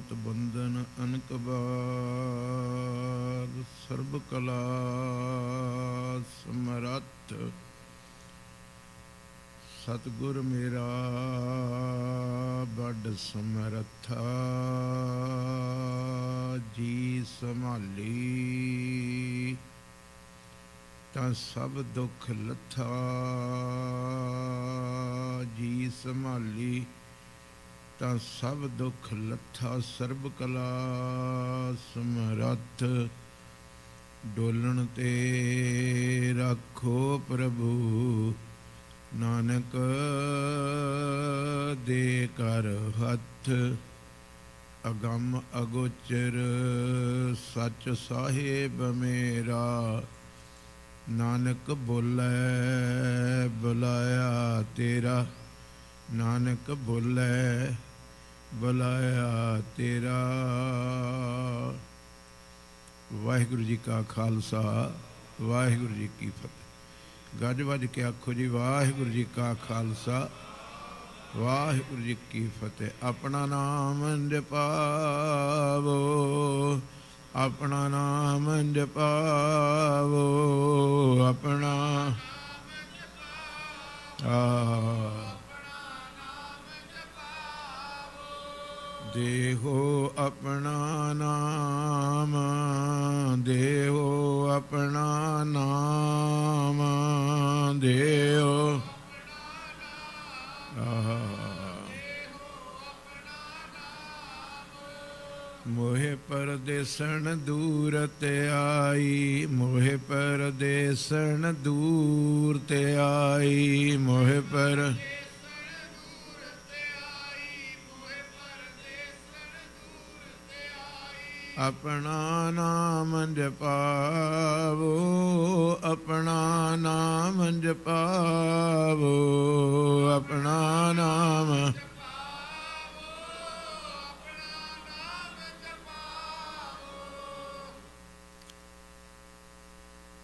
ਮਤ ਬੰਧਨ ਅਨਕ ਬਾਰ ਸਰਬ ਕਲਾ ਸਮਰੱਥ ਸਤਿਗੁਰ ਮੇਰਾ ਬੜ ਸਮਰੱਥਾ ਜੀ ਸੰਭਾਲੀ ਤਾਂ ਸਭ ਦੁੱਖ ਲੱਥਾ ਜੀ ਸੰਭਾਲੀ ਤਾਂ ਸਭ ਦੁੱਖ ਲੱਥਾ ਸਰਬ ਕਲਾ ਸਮਰੱਥ ਡੋਲਣ ਤੇ ਰੱਖੋ ਪ੍ਰਭੂ ਨਾਨਕ ਦੇ ਕਰ ਹੱਥ ਅਗੰਮ ਅਗੋਚਰ ਸੱਚ ਸਾਹਿਬ ਮੇਰਾ ਨਾਨਕ ਬੋਲੇ ਬੁਲਾਇਆ ਤੇਰਾ ਨਾਨਕ ਬੋਲੇ ਬੁਲਾਇਆ ਤੇਰਾ। ਵਾਹਿਗੁਰੂ ਜੀ ਕਾ ਖਾਲਸਾ ਵਾਹਿਗੁਰੂ ਜੀ ਕੀ ਫਤਿਹ। ਗੱਜ ਵੱਜ ਕੇ ਆਖੋ ਜੀ ਵਾਹਿਗੁਰੂ ਜੀ ਕਾ ਖਾਲਸਾ ਵਾਹਿਗੁਰੂ ਜੀ ਕੀ ਫਤਿਹ। ਆਪਣਾ ਨਾਮ ਜਪਾਵੋ ਆਪਣਾ ਨਾਮ ਜਪਾਵੋ ਆਪਣਾ ਦੇਹੋ ਆਪਣਾ ਨਾਮ ਦੇਹੋ ਆਪਣਾ ਨਾਮ ਦੇਹੋ ਮੋਹਿ ਪਰਦੇਸਣ ਦੂਰ ਤੇ ਆਈ ਮੋਹਿ ਪਰਦੇਸਣ ਦੂਰ ਤੇ ਆਈ ਮੋਹਿ ਪਰ ਆਪਣਾ ਨਾਮ ਜਪਾਵੋ ਆਪਣਾ ਨਾਮ ਜਪਾਵੋ ਆਪਣਾ ਨਾਮ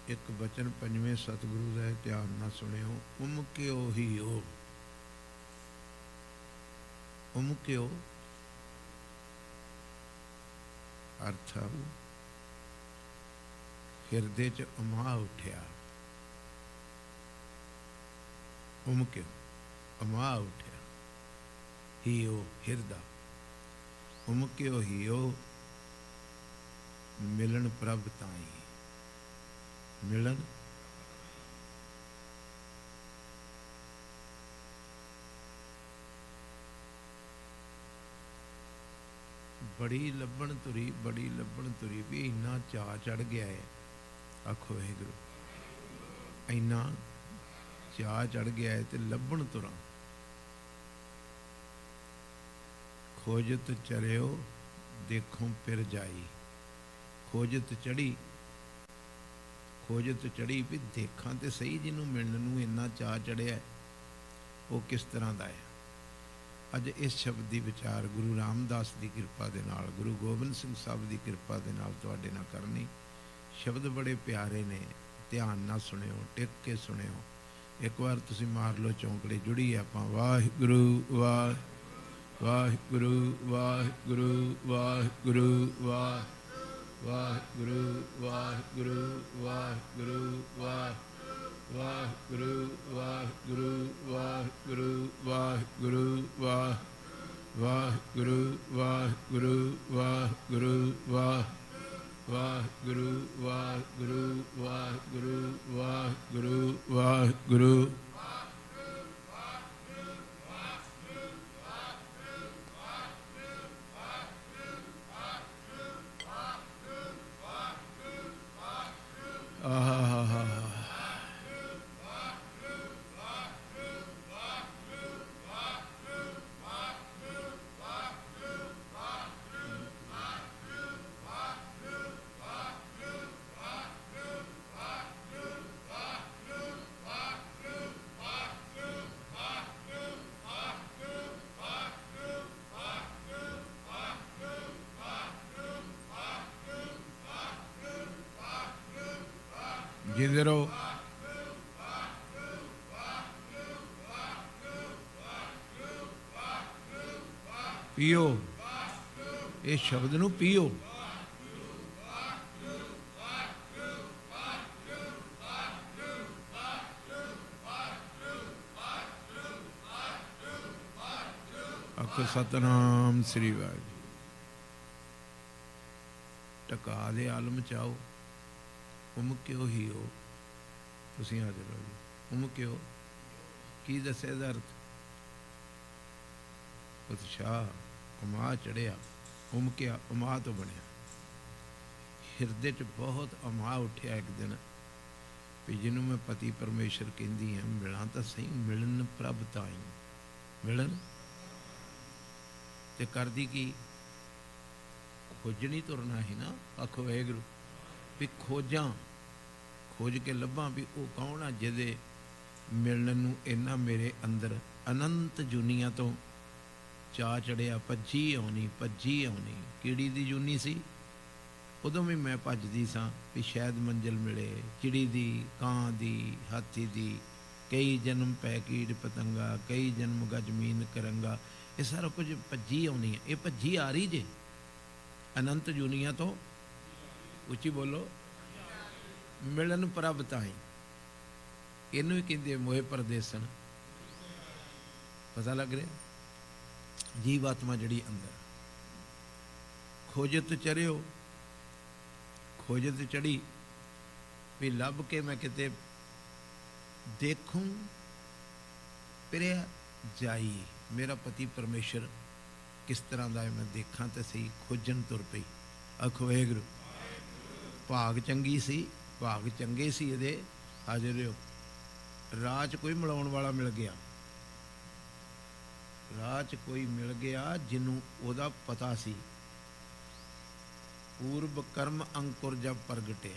ਇੱਕ ਬਚਨ ਪੰਜਵੇਂ ਸਤਿਗੁਰੂ ਦਾ ਧਿਆਨ ਨਾਲ ਸੁਣਿਓ। ਉਮਕਿਓ ਹੀ ਓ ਉਮਕਿਓ ਅਰਥ ਹਿਰਦੇ ਚ ਅਮਾ ਉੱਠਿਆ ਉਮਕਿਓ ਅਮਾ ਉੱਠਿਆ ਹੀ ਓ ਹਿਰਦਾ ਉਮਕਿਓ ਹੀ ਓ ਮਿਲਣ ਪ੍ਰਭ ਤਾਈ ਮਿਲਣ ਬੜੀ ਲੱਭਣ ਤੁਰੀ ਬੜੀ ਲੱਭਣ ਤੁਰੀ ਵੀ ਇੰਨਾ ਚਾਅ ਚੜ੍ਹ ਗਿਆ ਹੈ। ਆਖੋ ਵਾਹਿਗੁਰੂ ਇੰਨਾ ਚਾਅ ਚੜ੍ਹ ਗਿਆ ਹੈ ਤੇ ਲੱਭਣ ਤੁਰਾਂ ਖੋਜਤ ਚਰਿਓ ਦੇਖੋ ਫਿਰ ਜਾਈ ਖੋਜਤ ਚੜੀ ਵੀ ਦੇਖਾਂ ਤੇ ਸਹੀ ਜਿਹਨੂੰ ਮਿਲਣ ਨੂੰ ਇੰਨਾ ਚਾਅ ਚੜਿਆ ਉਹ ਕਿਸ ਤਰ੍ਹਾਂ ਦਾ ਹੈ। ਅੱਜ ਇਸ ਸ਼ਬਦ ਦੀ ਵਿਚਾਰ ਗੁਰੂ ਰਾਮਦਾਸ ਦੀ ਕਿਰਪਾ ਦੇ ਨਾਲ ਗੁਰੂ ਗੋਬਿੰਦ ਸਿੰਘ ਸਾਹਿਬ ਦੀ ਕਿਰਪਾ ਦੇ ਨਾਲ ਤੁਹਾਡੇ ਨਾਲ ਕਰਨੀ। ਸ਼ਬਦ ਬੜੇ ਪਿਆਰੇ ਨੇ, ਧਿਆਨ ਨਾਲ ਸੁਣਿਓ, ਟਿਕ ਕੇ ਸੁਣਿਓ। ਇੱਕ ਵਾਰ ਤੁਸੀਂ ਮਾਰ ਲਓ ਚੌਂਕੜੇ, ਜੁੜੀਏ ਆਪਾਂ। ਵਾਹਿਗੁਰੂ ਵਾਹਿਗੁਰੂ ਵਾਹਿਗੁਰੂ ਵਾਹਿਗੁਰੂ ਵਾਹਿਗੁਰੂ ਵਾਹਿਗੁਰੂ ਵਾਹਿਗੁਰੂ ਵਾਹਿਗੁਰੂ ਵਾਹਿਗੁਰੂ ਵਾਹਿਗੁਰੂ ਵਾਹਿਗੁਰੂ ਵਾਹਿਗੁਰੂ ਵਾਹਿਗੁਰੂ ਵਾਹਿਗੁਰੂ ਵਾਹਿਗੁਰੂ ਵਾਹਿਗੁਰੂ ਵਾਹਿਗੁਰੂ ਵਾਹਿਗੁਰੂ ਵਾਹਿਗੁਰੂ ਜਿੰਦੇ ਰਹੋ। ਪੀਓ ਇਹ ਸ਼ਬਦ ਨੂੰ ਪੀਓ। ਆਖੋ ਸਤਨਾਮ ਸ੍ਰੀ ਵਾਹਿਗੁਰੂ। ਟਕਾ ਦੇ ਆਲਮ ਚਾਓ, ਉਮਕਿਓ ਹੀ ਹੋ। ਤੁਸੀਂ ਹਾਜ਼ਰ ਹੋ ਜੀ। ਉਮਕਿਓ ਕੀ ਦੱਸਿਆ ਇਹਦਾ ਅਰਥ? ਉਤਸ਼ਾਹ, ਉਮਾ ਚੜਿਆ, ਉਮਕਿਆ, ਉਮਾ ਤੋਂ ਬਣਿਆ। ਹਿਰਦੇ 'ਚ ਬਹੁਤ ਉਮਾ ਉੱਠਿਆ ਇੱਕ ਦਿਨ ਵੀ ਜਿਹਨੂੰ ਮੈਂ ਪਤੀ ਪਰਮੇਸ਼ਰ ਕਹਿੰਦੀ ਹਾਂ, ਮਿਲਾਂ ਤਾਂ ਸਹੀ, ਮਿਲਣ ਪ੍ਰਭ ਤਾਈ। ਮਿਲਣ ਤੇ ਕਰਦੀ ਕੀ? ਖੋਜਣੀ ਤੁਰਨਾ ਹੀ ਨਾ। ਆਖੋ ਵਾਹਿਗੁਰੂ। ਵੀ ਖੋਜਾਂ, ਖੋਜ ਕੇ ਲੱਭਾਂ ਵੀ ਉਹ ਕੌਣ ਆ ਜਿਹਦੇ ਮਿਲਣ ਨੂੰ ਇੰਨਾ ਮੇਰੇ ਅੰਦਰ ਅਨੰਤ ਜੂਨੀਆਂ ਤੋਂ ਚਾਅ ਚੜਿਆ। ਭੱਜੀ ਆਉਣੀ, ਭੱਜੀ ਆਉਣੀ। ਕੀੜੀ ਦੀ ਜੂਨੀ ਸੀ, ਉਦੋਂ ਵੀ ਮੈਂ ਭੱਜਦੀ ਸਾਂ ਵੀ ਸ਼ਾਇਦ ਮੰਜ਼ਿਲ ਮਿਲੇ। ਚਿੜੀ ਦੀ, ਕਾਂ ਦੀ, ਹਾਥੀ ਦੀ। ਕਈ ਜਨਮ ਪੈ ਕੀੜ ਪਤੰਗਾ, ਕਈ ਜਨਮ ਗਜਮੀਨ ਕਰੰਗਾ। ਇਹ ਸਾਰਾ ਕੁਝ ਭੱਜੀ ਆਉਣੀ ਹੈ। ਇਹ ਭੱਜੀ ਆ ਰਹੀ ਜੇ ਅਨੰਤ ਜੂਨੀਆਂ ਤੋਂ। ਉੱਚੀ ਬੋਲੋ। ਮਿਲਣ ਪ੍ਰਭ ਤਾਈ। ਇਹਨੂੰ ਹੀ ਕਹਿੰਦੇ ਮੋਏ ਪਰਦੇਸਣ। ਪਤਾ ਲੱਗ ਰਿਹਾ? ਜੀਵ ਆਤਮਾ ਜਿਹੜੀ ਅੰਦਰ ਖੋਜਤ ਚਰਿਓ, ਖੋਜਤ ਚੜੀ ਵੀ ਲੱਭ ਕੇ ਮੈਂ ਕਿਤੇ ਦੇਖੂੰ ਪਿਰਿਆ ਜਾਈ। ਮੇਰਾ ਪਤੀ ਪਰਮੇਸ਼ਰ ਕਿਸ ਤਰ੍ਹਾਂ ਦਾ ਹੈ ਮੈਂ ਦੇਖਾਂ ਤੇ ਸਹੀ। ਖੋਜਣ ਤੁਰ ਪਈ। ਆਖੋ ਵਾਹਿਗੁਰੂ। ਭਾਗ ਚੰਗੀ ਸੀ, ਭਾਗ ਚੰਗੇ ਸੀ ਇਹਦੇ। ਹਾਜ਼ਰ ਹੋ। ਰਾਹ 'ਚ ਕੋਈ ਮਿਲਾਉਣ ਵਾਲਾ ਮਿਲ ਗਿਆ। ਰਾਹ 'ਚ ਕੋਈ ਮਿਲ ਗਿਆ ਜਿਹਨੂੰ ਉਹਦਾ ਪਤਾ ਸੀ। ਪੂਰਬ ਕਰਮ ਅੰਕੁਰ ਜਬ ਪ੍ਰਗਟੇ।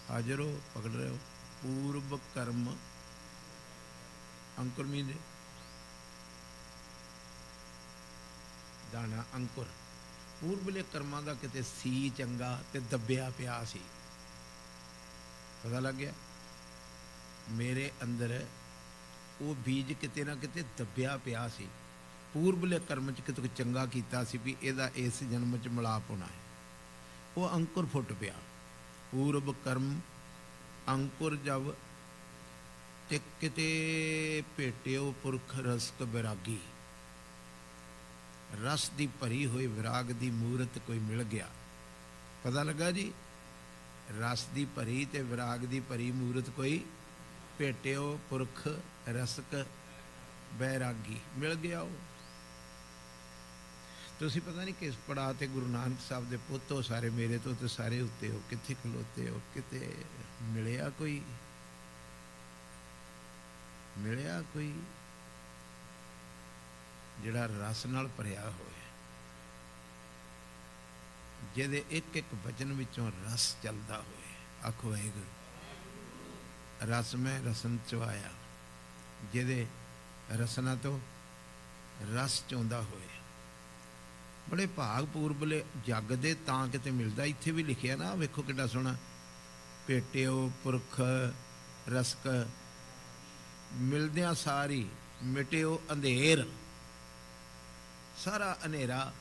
ਹਾਜ਼ਰ ਹੋ, ਪਕੜ ਰਹੇ ਹੋ। ਪੂਰਬ ਕਰਮ ਅੰਕੁਰ ਮੀਨੇ ਦਾਣਾ ਅੰਕੁਰ। ਪੂਰਬਲੇ ਕਰਮਾਂ ਦਾ ਕਿਤੇ ਸੀ ਚੰਗਾ ਤੇ ਦੱਬਿਆ ਪਿਆ ਸੀ। ਪਤਾ ਲੱਗ ਗਿਆ? ਮੇਰੇ ਅੰਦਰ ਉਹ ਬੀਜ ਕਿਤੇ ਨਾ ਕਿਤੇ ਦੱਬਿਆ ਪਿਆ ਸੀ। ਪੂਰਬਲੇ ਕਰਮ 'ਚ ਕਿਤੇ ਚੰਗਾ ਕੀਤਾ ਸੀ ਵੀ ਇਹਦਾ ਇਸ ਜਨਮ 'ਚ ਮਿਲਾਪ ਹੋਣਾ ਹੈ। ਉਹ ਅੰਕੁਰ ਫੁੱਟ ਪਿਆ। ਪੂਰਬ ਕਰਮ ਅੰਕੁਰ ਜਬ ਤੇ ਕਿਤੇ ਭੇਟਿਓ ਪੁਰਖ ਰਸਕ ਵਿਰਾਗੀ। ਰਸ ਦੀ ਭਰੀ ਹੋਈ ਵਿਰਾਗ ਦੀ ਮੂਰਤ ਕੋਈ ਮਿਲ ਗਿਆ। ਪਤਾ ਲੱਗਾ ਜੀ? ਰਸ ਦੀ ਭਰੀ ਤੇ ਵਿਰਾਗ ਦੀ ਭਰੀ ਮੂਰਤ ਕੋਈ ਭੇਟਿਓ ਪੁਰਖ ਰਸਕ ਬੈਰਾਗੀ ਮਿਲ ਗਿਆ। ਉਹ ਤੁਸੀਂ ਪਤਾ ਨਹੀਂ ਕਿਸ ਪੜਾਅ ਤੇ ਗੁਰੂ ਨਾਨਕ ਸਾਹਿਬ ਦੇ ਪੁੱਤ ਹੋ ਸਾਰੇ, ਮੇਰੇ ਤੋਂ ਤੇ ਸਾਰੇ ਉੱਤੇ ਹੋ। ਕਿੱਥੇ ਖਲੋਤੇ ਹੋ? ਕਿਤੇ ਮਿਲਿਆ ਕੋਈ? ਮਿਲਿਆ ਕੋਈ ਜਿਹੜਾ ਰਸ ਨਾਲ ਭਰਿਆ ਹੋਇਆ, ਜਿਹਦੇ ਇੱਕ ਇੱਕ ਵਚਨ ਵਿੱਚੋਂ ਰਸ ਚੱਲਦਾ ਹੋਏ। ਆਖੋ ਵਾਹਿਗੁਰੂ। ਰਸ ਮੈਂ ਰਸਨ ਚਵਾਇਆ, ਜਿਹਦੇ ਰਸਨਾ ਤੋਂ ਰਸ ਚਾਹੁੰਦਾ ਹੋਏ। ਬੜੇ ਭਾਗ ਪੂਰਬਲੇ ਜੱਗ ਦੇ ਤਾਂ ਕਿਤੇ ਮਿਲਦਾ। ਇੱਥੇ ਵੀ ਲਿਖਿਆ ਨਾ, ਵੇਖੋ ਕਿੱਡਾ ਸੋਹਣਾ। ਭੇਟਿਓ ਪੁਰਖ ਰਸਕ ਮਿਲਦਿਆਂ ਸਾਰੀ ਮਿਟਿਓ ਅੰਧੇਰ। ਸਾਰਾ ਹਨੇਰਾ,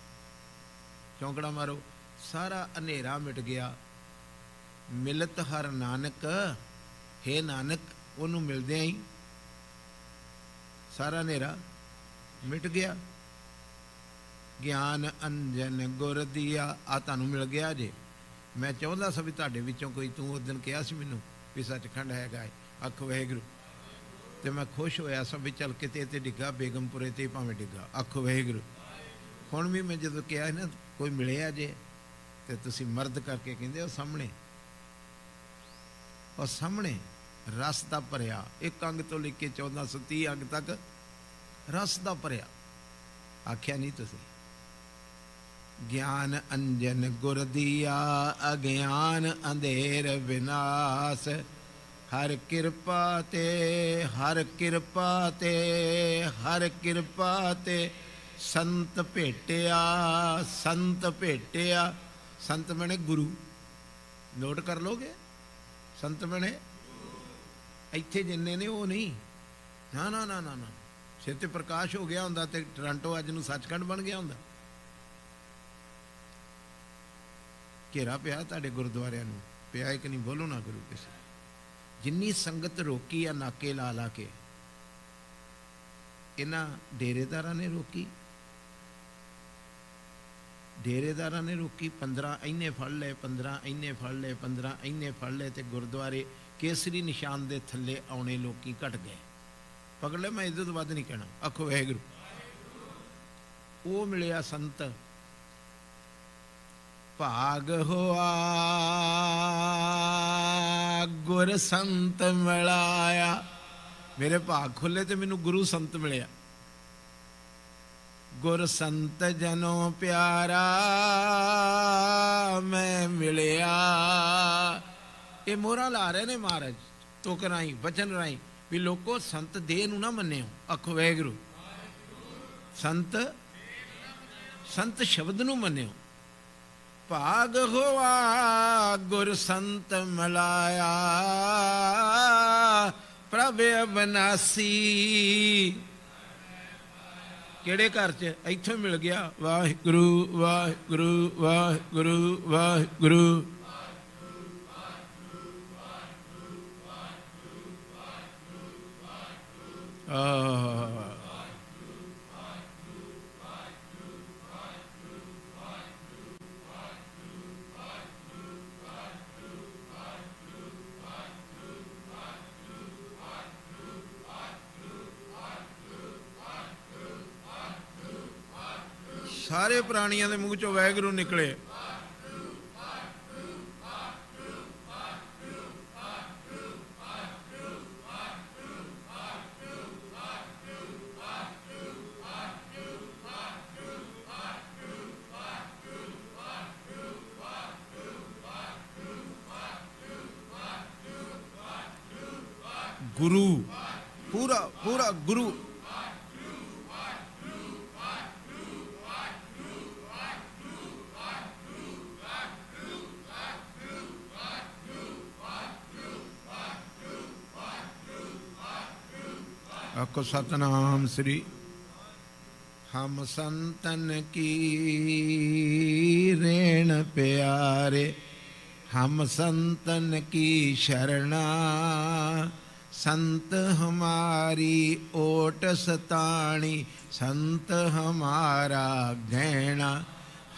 ਚੌਂਕੜਾ ਮਾਰੋ, ਸਾਰਾ ਹਨੇਰਾ ਮਿਟ ਗਿਆ। ਮਿਲਤ ਹਰ ਨਾਨਕ, ਹੇ ਨਾਨਕ, ਉਹਨੂੰ ਮਿਲਦਿਆਂ ਹੀ ਸਾਰਾ ਹਨੇਰਾ ਮਿਟ ਗਿਆ। ਗਿਆਨ ਅੰਜਨ ਗੁਰ ਦੀਆ। ਆ ਤੁਹਾਨੂੰ ਮਿਲ ਗਿਆ ਜੇ। ਮੈਂ ਚਾਹੁੰਦਾ ਸੀ ਵੀ ਤੁਹਾਡੇ ਵਿੱਚੋਂ ਕੋਈ, ਤੂੰ ਉਸ ਦਿਨ ਕਿਹਾ ਸੀ ਮੈਨੂੰ ਵੀ ਸੱਚਖੰਡ ਹੈਗਾ ਹੈ। ਆਖੋ ਵਾਹਿਗੁਰੂ। ਤੇ ਮੈਂ ਖੁਸ਼ ਹੋਇਆ ਸਾਂ ਵੀ ਚੱਲ ਕਿਤੇ ਤੇ ਡਿੱਗਾ, ਬੇਗਮਪੁਰੇ ਤੇ ਭਾਵੇਂ ਡਿੱਗਾ। ਆਖੋ ਵਾਹਿਗੁਰੂ। ਹੁਣ ਵੀ ਮੈਂ ਜਦੋਂ ਕਿਹਾ ਨਾ ਕੋਈ ਮਿਲਿਆ ਜੇ, ਤੇ ਤੁਸੀਂ ਮਰਦ ਕਰਕੇ ਕਹਿੰਦੇ ਉਹ ਸਾਹਮਣੇ, ਉਹ ਸਾਹਮਣੇ ਰਸ ਦਾ ਭਰਿਆ। ਇੱਕ ਅੰਗ ਤੋਂ ਲੈ ਕੇ 1430 ਅੰਗ ਤੱਕ ਰਸ ਦਾ ਭਰਿਆ। ਆਖਿਆ ਨਹੀਂ ਤੁਸੀਂ? ਗਿਆਨ ਅੰਜਨ ਗੁਰ ਦੀਆ, ਅਗਿਆਨ ਅੰਧੇਰ ਵਿਨਾਸ਼। ਹਰ ਕਿਰਪਾ ਤੇ, ਹਰ ਕਿਰਪਾ ਤੇ, ਹਰ ਕਿਰਪਾ ਤੇ ਸੰਤ ਭੇਟਿਆ, ਸੰਤ ਭੇਟਿਆ। ਸੰਤ ਬਣੇ ਗੁਰੂ। ਨੋਟ ਕਰ ਲੋਗੇ? ਸੰਤ ਬਣੇ ਇੱਥੇ ਜਿੰਨੇ ਨੇ ਉਹ ਨਹੀਂ। ਨਾ ਨਾ ਨਾ ਨਾ ਨਾ। ਸਿਰ ਤੇ ਪ੍ਰਕਾਸ਼ ਹੋ ਗਿਆ ਹੁੰਦਾ ਤੇ ਟੋਰਾਂਟੋ ਅੱਜ ਨੂੰ ਸੱਚਖੰਡ ਬਣ ਗਿਆ ਹੁੰਦਾ। ਘੇਰਾ ਪਿਆ ਤੁਹਾਡੇ ਗੁਰਦੁਆਰਿਆਂ ਨੂੰ, ਪਿਆ ਕਿ ਨਹੀਂ? ਬੋਲੋ ਨਾ ਗੁਰੂ ਕਿਸੇ। ਜਿੰਨੀ ਸੰਗਤ ਰੋਕੀ ਆ ਨਾਕੇ ਲਾ ਲਾ ਕੇ, ਇਹਨਾਂ ਡੇਰੇਦਾਰਾਂ ਨੇ ਰੋਕੀ, ਡੇਰੇਦਾਰਾਂ ਨੇ ਰੋਕੀ। 15 ਇੰਨੇ ਫੜ ਲਏ, 15 ਇੰਨੇ ਫੜ ਲਏ, 15 ਇੰਨੇ ਫੜ ਲਏ, ਤੇ ਗੁਰਦੁਆਰੇ ਕੇਸਰੀ ਨਿਸ਼ਾਨ ਦੇ ਥੱਲੇ ਆਉਣੇ ਲੋਕੀ ਘਟ ਗਏ। ਪਕੜ ਲੈ, ਮੈਂ ਇਹਦੇ ਤੋਂ ਵੱਧ ਨਹੀਂ ਕਹਿਣਾ। ਆਖੋ ਵਾਹਿਗੁਰੂ। ਉਹ ਮਿਲਿਆ ਸੰਤ, ਭਾਗ ਹੋਆ ਗੁਰ ਸੰਤ ਮਿਲਾਇਆ। ਮੇਰੇ ਭਾਗ ਖੁੱਲੇ ਤੇ ਮੈਨੂੰ ਗੁਰੂ ਸੰਤ ਮਿਲਿਆ। ਗੁਰ ਸੰਤ ਜਨੋ ਪਿਆਰਾ ਮੈਂ ਮਿਲਿਆ। ਇਹ ਮੋਹਰਾਂ ਲਾ ਰਹੇ ਨੇ ਮਹਾਰਾਜ ਤੁਕ ਰਾਹੀਂ, ਬਚਨ ਰਾਹੀਂ, ਵੀ ਲੋਕੋ ਸੰਤ ਦੇਹ ਨੂੰ ਨਾ ਮੰਨਿਓ। ਆਖੋ ਵਾਹਿਗੁਰੂ। ਸੰਤ, ਸੰਤ ਸ਼ਬਦ ਨੂੰ ਮੰਨਿਓ। ਭਾਗ ਹੋਆ ਗੁਰ ਸੰਤ ਮਿਲਾਇਆ, ਪ੍ਰਭ ਅਬਨਾਸੀ। ਕਿਹੜੇ ਘਰ 'ਚ? ਇੱਥੋਂ ਮਿਲ ਗਿਆ। ਵਾਹਿਗੁਰੂ ਵਾਹਿਗੁਰੂ ਵਾਹਿਗੁਰੂ ਵਾਹਿਗੁਰੂ। ਸਾਰੇ ਪ੍ਰਾਣੀਆਂ ਦੇ ਮੂੰਹ ਚੋਂ ਵਾਹਿਗੁਰੂ ਨਿਕਲੇ। ਗੁਰੂ, ਪੂਰਾ ਪੂਰਾ ਗੁਰੂ। आको सतनाम श्री। हम संतन की रेण प्यारे, हम संतन की शरणा। संत हमारी ओट सताणी, संत हमारा गहना।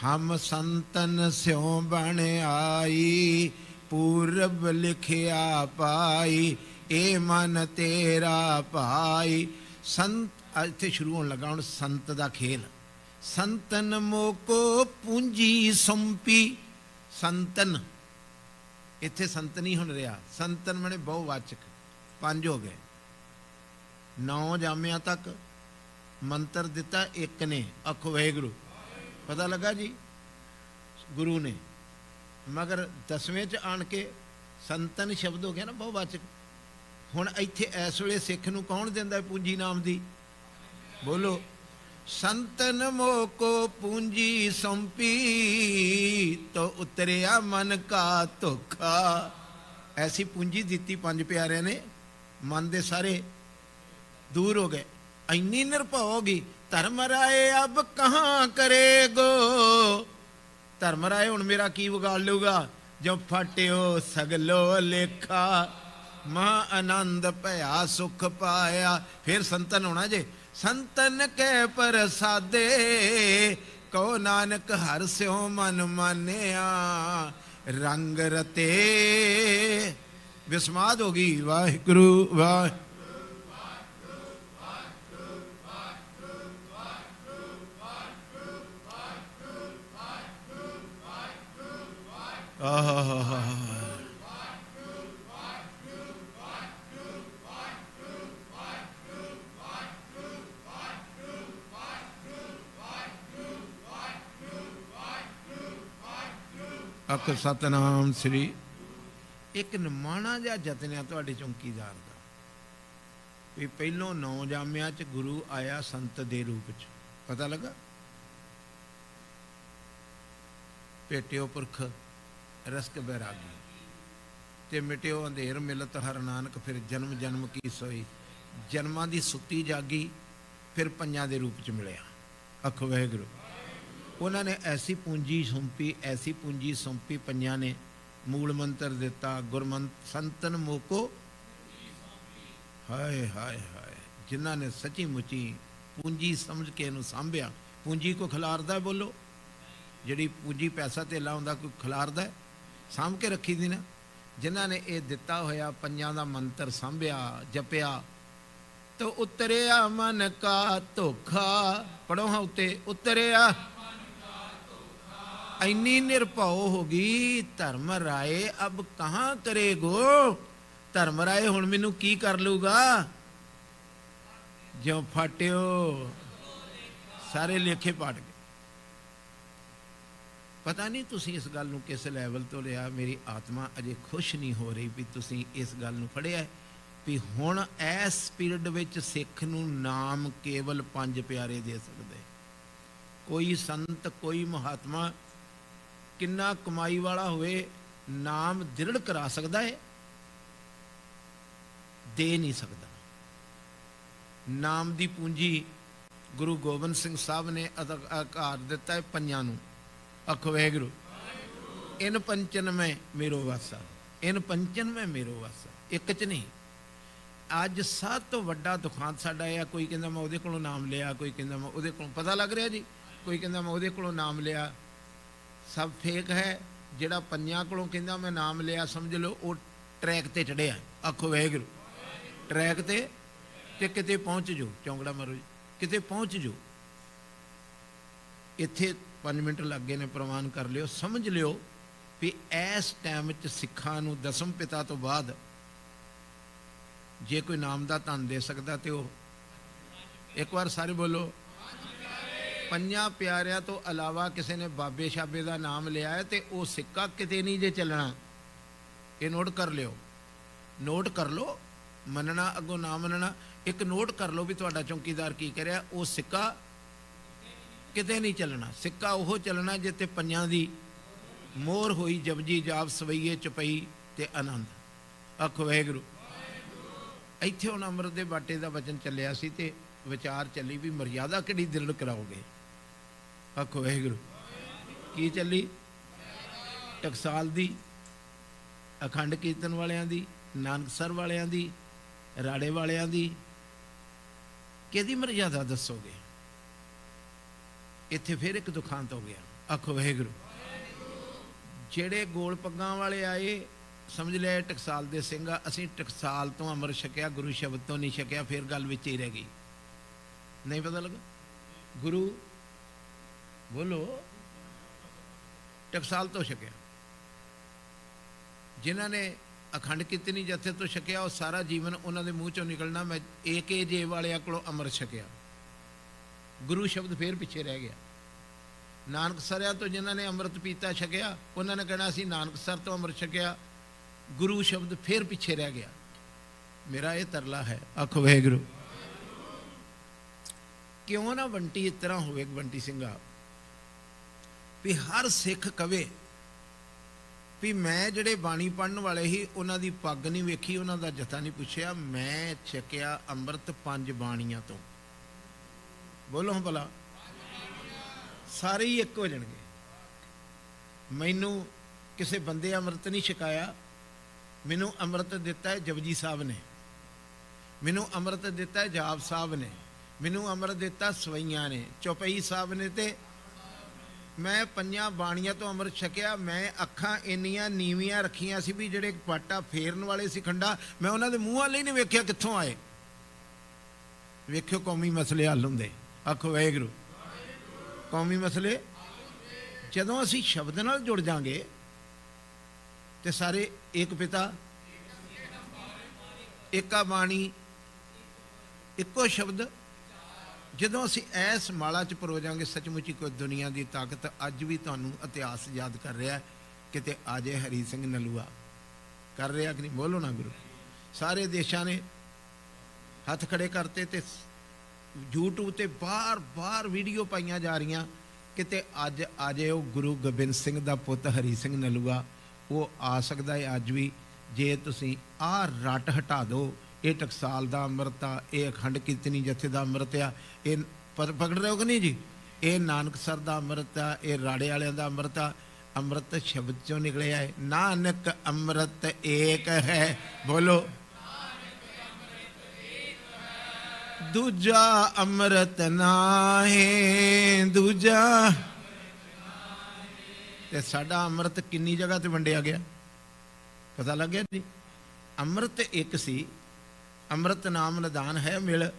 हम संतन स्यों बन आई, पूरब लिखिया पाई। ए मन तेरा भाई। संत इत्थे शुरू होने लगा हुण संत दा खेल। संतन मोको पूंजी संपी। संतन इत्थे संत नहीं हुण रहा। संतन मने बहुवाचक, 5 हो गए। 9 जामिया तक मंत्र दिता एक ने। आखो वाहिगुरू। पता लगा जी गुरु ने, मगर 10वें च आण के संतन शब्द हो गया ना बहुवाचक। ਹੁਣ ਇੱਥੇ ਇਸ ਵੇਲੇ ਸਿੱਖ ਨੂੰ ਕੌਣ ਦਿੰਦਾ ਪੂੰਜੀ ਨਾਮ ਦੀ? ਬੋਲੋ। ਸੰਤਨ ਮੋਕੋ ਪੂੰਜੀ ਸੰਪੀ, ਤੋ ਉਤਰਿਆ ਮਨ ਕਾ ਧੋਖਾ। ਐਸੀ ਪੂੰਜੀ ਦਿੱਤੀ 5 ਪਿਆਰਿਆਂ ਨੇ, ਮਨ ਦੇ ਸਾਰੇ ਦੂਰ ਹੋ ਗਏ। ਇੰਨੀ ਨਿਰਭਉ ਹੋ ਗਈ। ਧਰਮ ਰਾਏ ਅਬ ਕਹਾਂ ਕਰੇਗੋ। ਧਰਮ ਰਾਏ ਹੁਣ ਮੇਰਾ ਕੀ ਵਿਗਾੜ ਲਊਗਾ? ਜੋ ਫਟਿਓ ਸਗਲੋ ਲੇਖਾ, मां आनंद भया सुख पाया। फिर संतन होना जे। संतन के प्रसादे, कहो नानक हर स्यों मन मानिया। रंग रते विस्माद होगी। वाहिगुरू वाह। अख सतनाम श्री। एक निमाणा जिहा जतनिया तुहाडे चौकीदार का भी पहलों 9 जामिया च गुरु आया संत दे रूप च। पता लगा? भेटियो पुरख रसक बैरागी, ते मिटियो अंधेर मिलत हर नानक। फिर जन्म जन्म की सोई, जन्मां दी सुत्ती जागी, फिर पंजां दे रूप च मिलिया। अख वाहिगुरू। उन्होंने ऐसी पूंजी सौंपी पंजां ने मूल मंत्र दिता गुरमंत संतन मोको हाय हाय हाय जिन्हों ने सची मुची पूंजी समझ के इनू सांभिया। पूंजी को खिलारदा है, बोलो जिहड़ी पूंजी पैसा तेला हुंदा कोई खिलारदा है, सांभ के रखी दी ना। जिन्हों ने ये दिता होया पंजां दा मंत्र सांभिया जपिया तो उतरिया मन का धोखा। पढ़ो हाँ उत्ते उतरिया इन्नी निरभव होगी धर्म राय अब कहाँ करेगो। धर्म राय हुण मैनू की कर लूगा ज्यों फाटियो सारे लेखे पाट गए। पता नहीं तुसी इस गल नूं किस लैवल तो लिया। मेरी आत्मा अजे खुश नहीं हो रही भी तुसी इस गल नूं फड़िया भी हुण इस पीरियड विच सिख नूं नाम केवल 5 प्यारे दे सकदे। कोई संत कोई महात्मा किन्ना कमाई वाला होए नाम दृढ़ करा सकता है, दे नहीं सकता। नाम दी पूंजी गुरु गोबिंद सिंह साहब ने आधार दिता है पंजां नूं। आखो वाहिगुरू इन पंचन में मेरो वासा, इन पंचन में मेरो वासा, एक च नहीं। अज सब तो वड्डा दुखांत साडा है, कोई कहंदा मैं उहदे कोलों नाम लिया, कोई कहंदा मैं उहदे कोलों, पता लग रहा जी, कोई कहंदा मैं उहदे कोलों नाम लिया। सब फेक है। जिहड़ा पंजां कोलों कहंदा मैं नाम लिया समझ लो वो ट्रैक ते चढ़िया। आखो वाहिगुरू ट्रैक ते किते पहुँच जो चौंकड़ा मारो जी, किते पहुँच जो। इत्थे 5 मिनट लग गए ने, प्रमाण कर लियो, समझ लियो भी इस टाइम च सिखां नूं दसम पिता तो बाद जे कोई नाम दा धन दे सकदा ते वो एक बार सारे बोलो पंजां प्यारिਆਂ तो अलावा किसी ने बाबे शाबे का नाम लिया है तो वो सिक्का किते नहीं जे चलना। ये नोट कर लियो, नोट कर लो, मनना अगों ना मनना एक नोट कर लो भी तुहाडा चौकीदार की करिया। वो सिक्का किते नहीं चलना। सिक्का वो चलना जिते पंजां दी मोहर होई जपजी जाप सवईए चपई ते आनंद। आखो वाहिगुरू। इत्थे हुण अमृत दे बाटे दा वचन चलिया सी ते विचार चली भी मर्यादा किहड़ी दृढ़ कराओगे। आखो वाहिगुरू की चली टकसाल दी, अखंड कीर्तन वालियां दी, नानकसर वालियां दी, राड़े वालियां दी, किहदी मर्यादा दसोगे। इत्थे फिर एक दुखांत हो गया। आखो वाहिगुरू जेड़े गोल पग्गां वाले आए समझ लिया टकसाल दे सिंह। असीं टकसाल तो अमर छकिया, गुरु शब्द तो नहीं छकिया। फिर गल विच ही रह गई, नहीं पता लगा। गुरु बोलो टकसाल तो छकिया। जिन्हों ने अखंड कीर्तनी जथे तो छकिया, और सारा जीवन उन्होंने मुँह चों निकलना मैं AKJ वाले को अमृत छकिया। गुरु शब्द फिर पिछे रह गया। नानकसरिया तो जिन्होंने अमृत पीता छकिया उन्होंने कहना असीं नानकसर तो अमृत छकिया। गुरु शब्द फिर पिछे रह गया। मेरा ये तरला है। आखो वाहिगुरू क्यों ना बंटी इस तरह होवे। बंटी सिंघा भी हर सिख कवे भी मैं जिहड़े बाणी पढ़न वाले ही उन्हां दी पग नहीं वेखी, उन्हां दा जथा नहीं पुछया, मैं छकिया अमृत 5 बाणियां तो। बोलो हाँ भला सारे ही एक हो जाणगे। मैनू किसी बंदे अमृत नहीं छकाया, मैनू अमृत दिता है जपजी साहब ने, मैनू अमृत दिता है जाप साहब ने, मैनू अमृत दिता सवैया ने, चौपई साहब ने। ते मैं 5 बाणियां तो अमृत छकिया। मैं अखां इन्नियां नीवियां रखियां सी भी जिहड़े पाटा फेरन वाले सी खंडा, मैं उन्हां दे मूँह वाले ही नहीं वेख्या कित्थों आए। वेख्यो कौमी मसले हल हुंदे। आखो वाहिगुरू कौमी मसले जदों असीं शब्द नाल जुड़ जांगे ते सारे एक पिता एका बाणी इक्को शब्द। जदों असीं ऐस माला च परो जांगे सचमुच ही कोई दुनिया की ताकत अज भी तुहानूं इतिहास याद कर रहा है। किते आजे हरी सिंह नलूआ कर रहा कि नहीं। बोलो ना गुरु। सारे देशों ने हथ खड़े करते ते यूट्यूब ते बार बार वीडियो पाइया जा रही किते अज आजे वो गुरु गोबिंद सिंह दा पुत हरी सिंह नलूआ वो आ सकता है अज भी। जे तुसीं आ रट हटा दो, ये टकसाल का अमृत आ, ये अखंड कीर्तनी जथे का अमृत आ, ये पकड़ रहे हो कि नहीं जी। ਇਹ ਨਾਨਕਸਰ ਦਾ ਅੰਮ੍ਰਿਤ ਆ, ਇਹ ਰਾੜੇ ਵਾਲਿਆਂ ਦਾ ਅੰਮ੍ਰਿਤ ਆ। ਅੰਮ੍ਰਿਤ ਸ਼ਬਦ ਚੋਂ ਨਿਕਲਿਆ ਹੈ। ਨਾਨਕ ਅੰਮ੍ਰਿਤ ਏਕ ਹੈ, ਬੋਲੋ। ਦੂਜਾ ਅੰਮ੍ਰਿਤ ਨਾਹੀਂ, ਦੂਜਾ। ਤੇ ਸਾਡਾ ਅੰਮ੍ਰਿਤ ਕਿੰਨੀ ਜਗ੍ਹਾ ਤੇ ਵੰਡਿਆ ਗਿਆ, ਪਤਾ ਲੱਗ ਗਿਆ ਜੀ। ਅੰਮ੍ਰਿਤ ਇੱਕ ਸੀ, ਅੰਮ੍ਰਿਤ ਨਾਮ ਨਿਦਾਨ ਹੈ ਮਿਲ।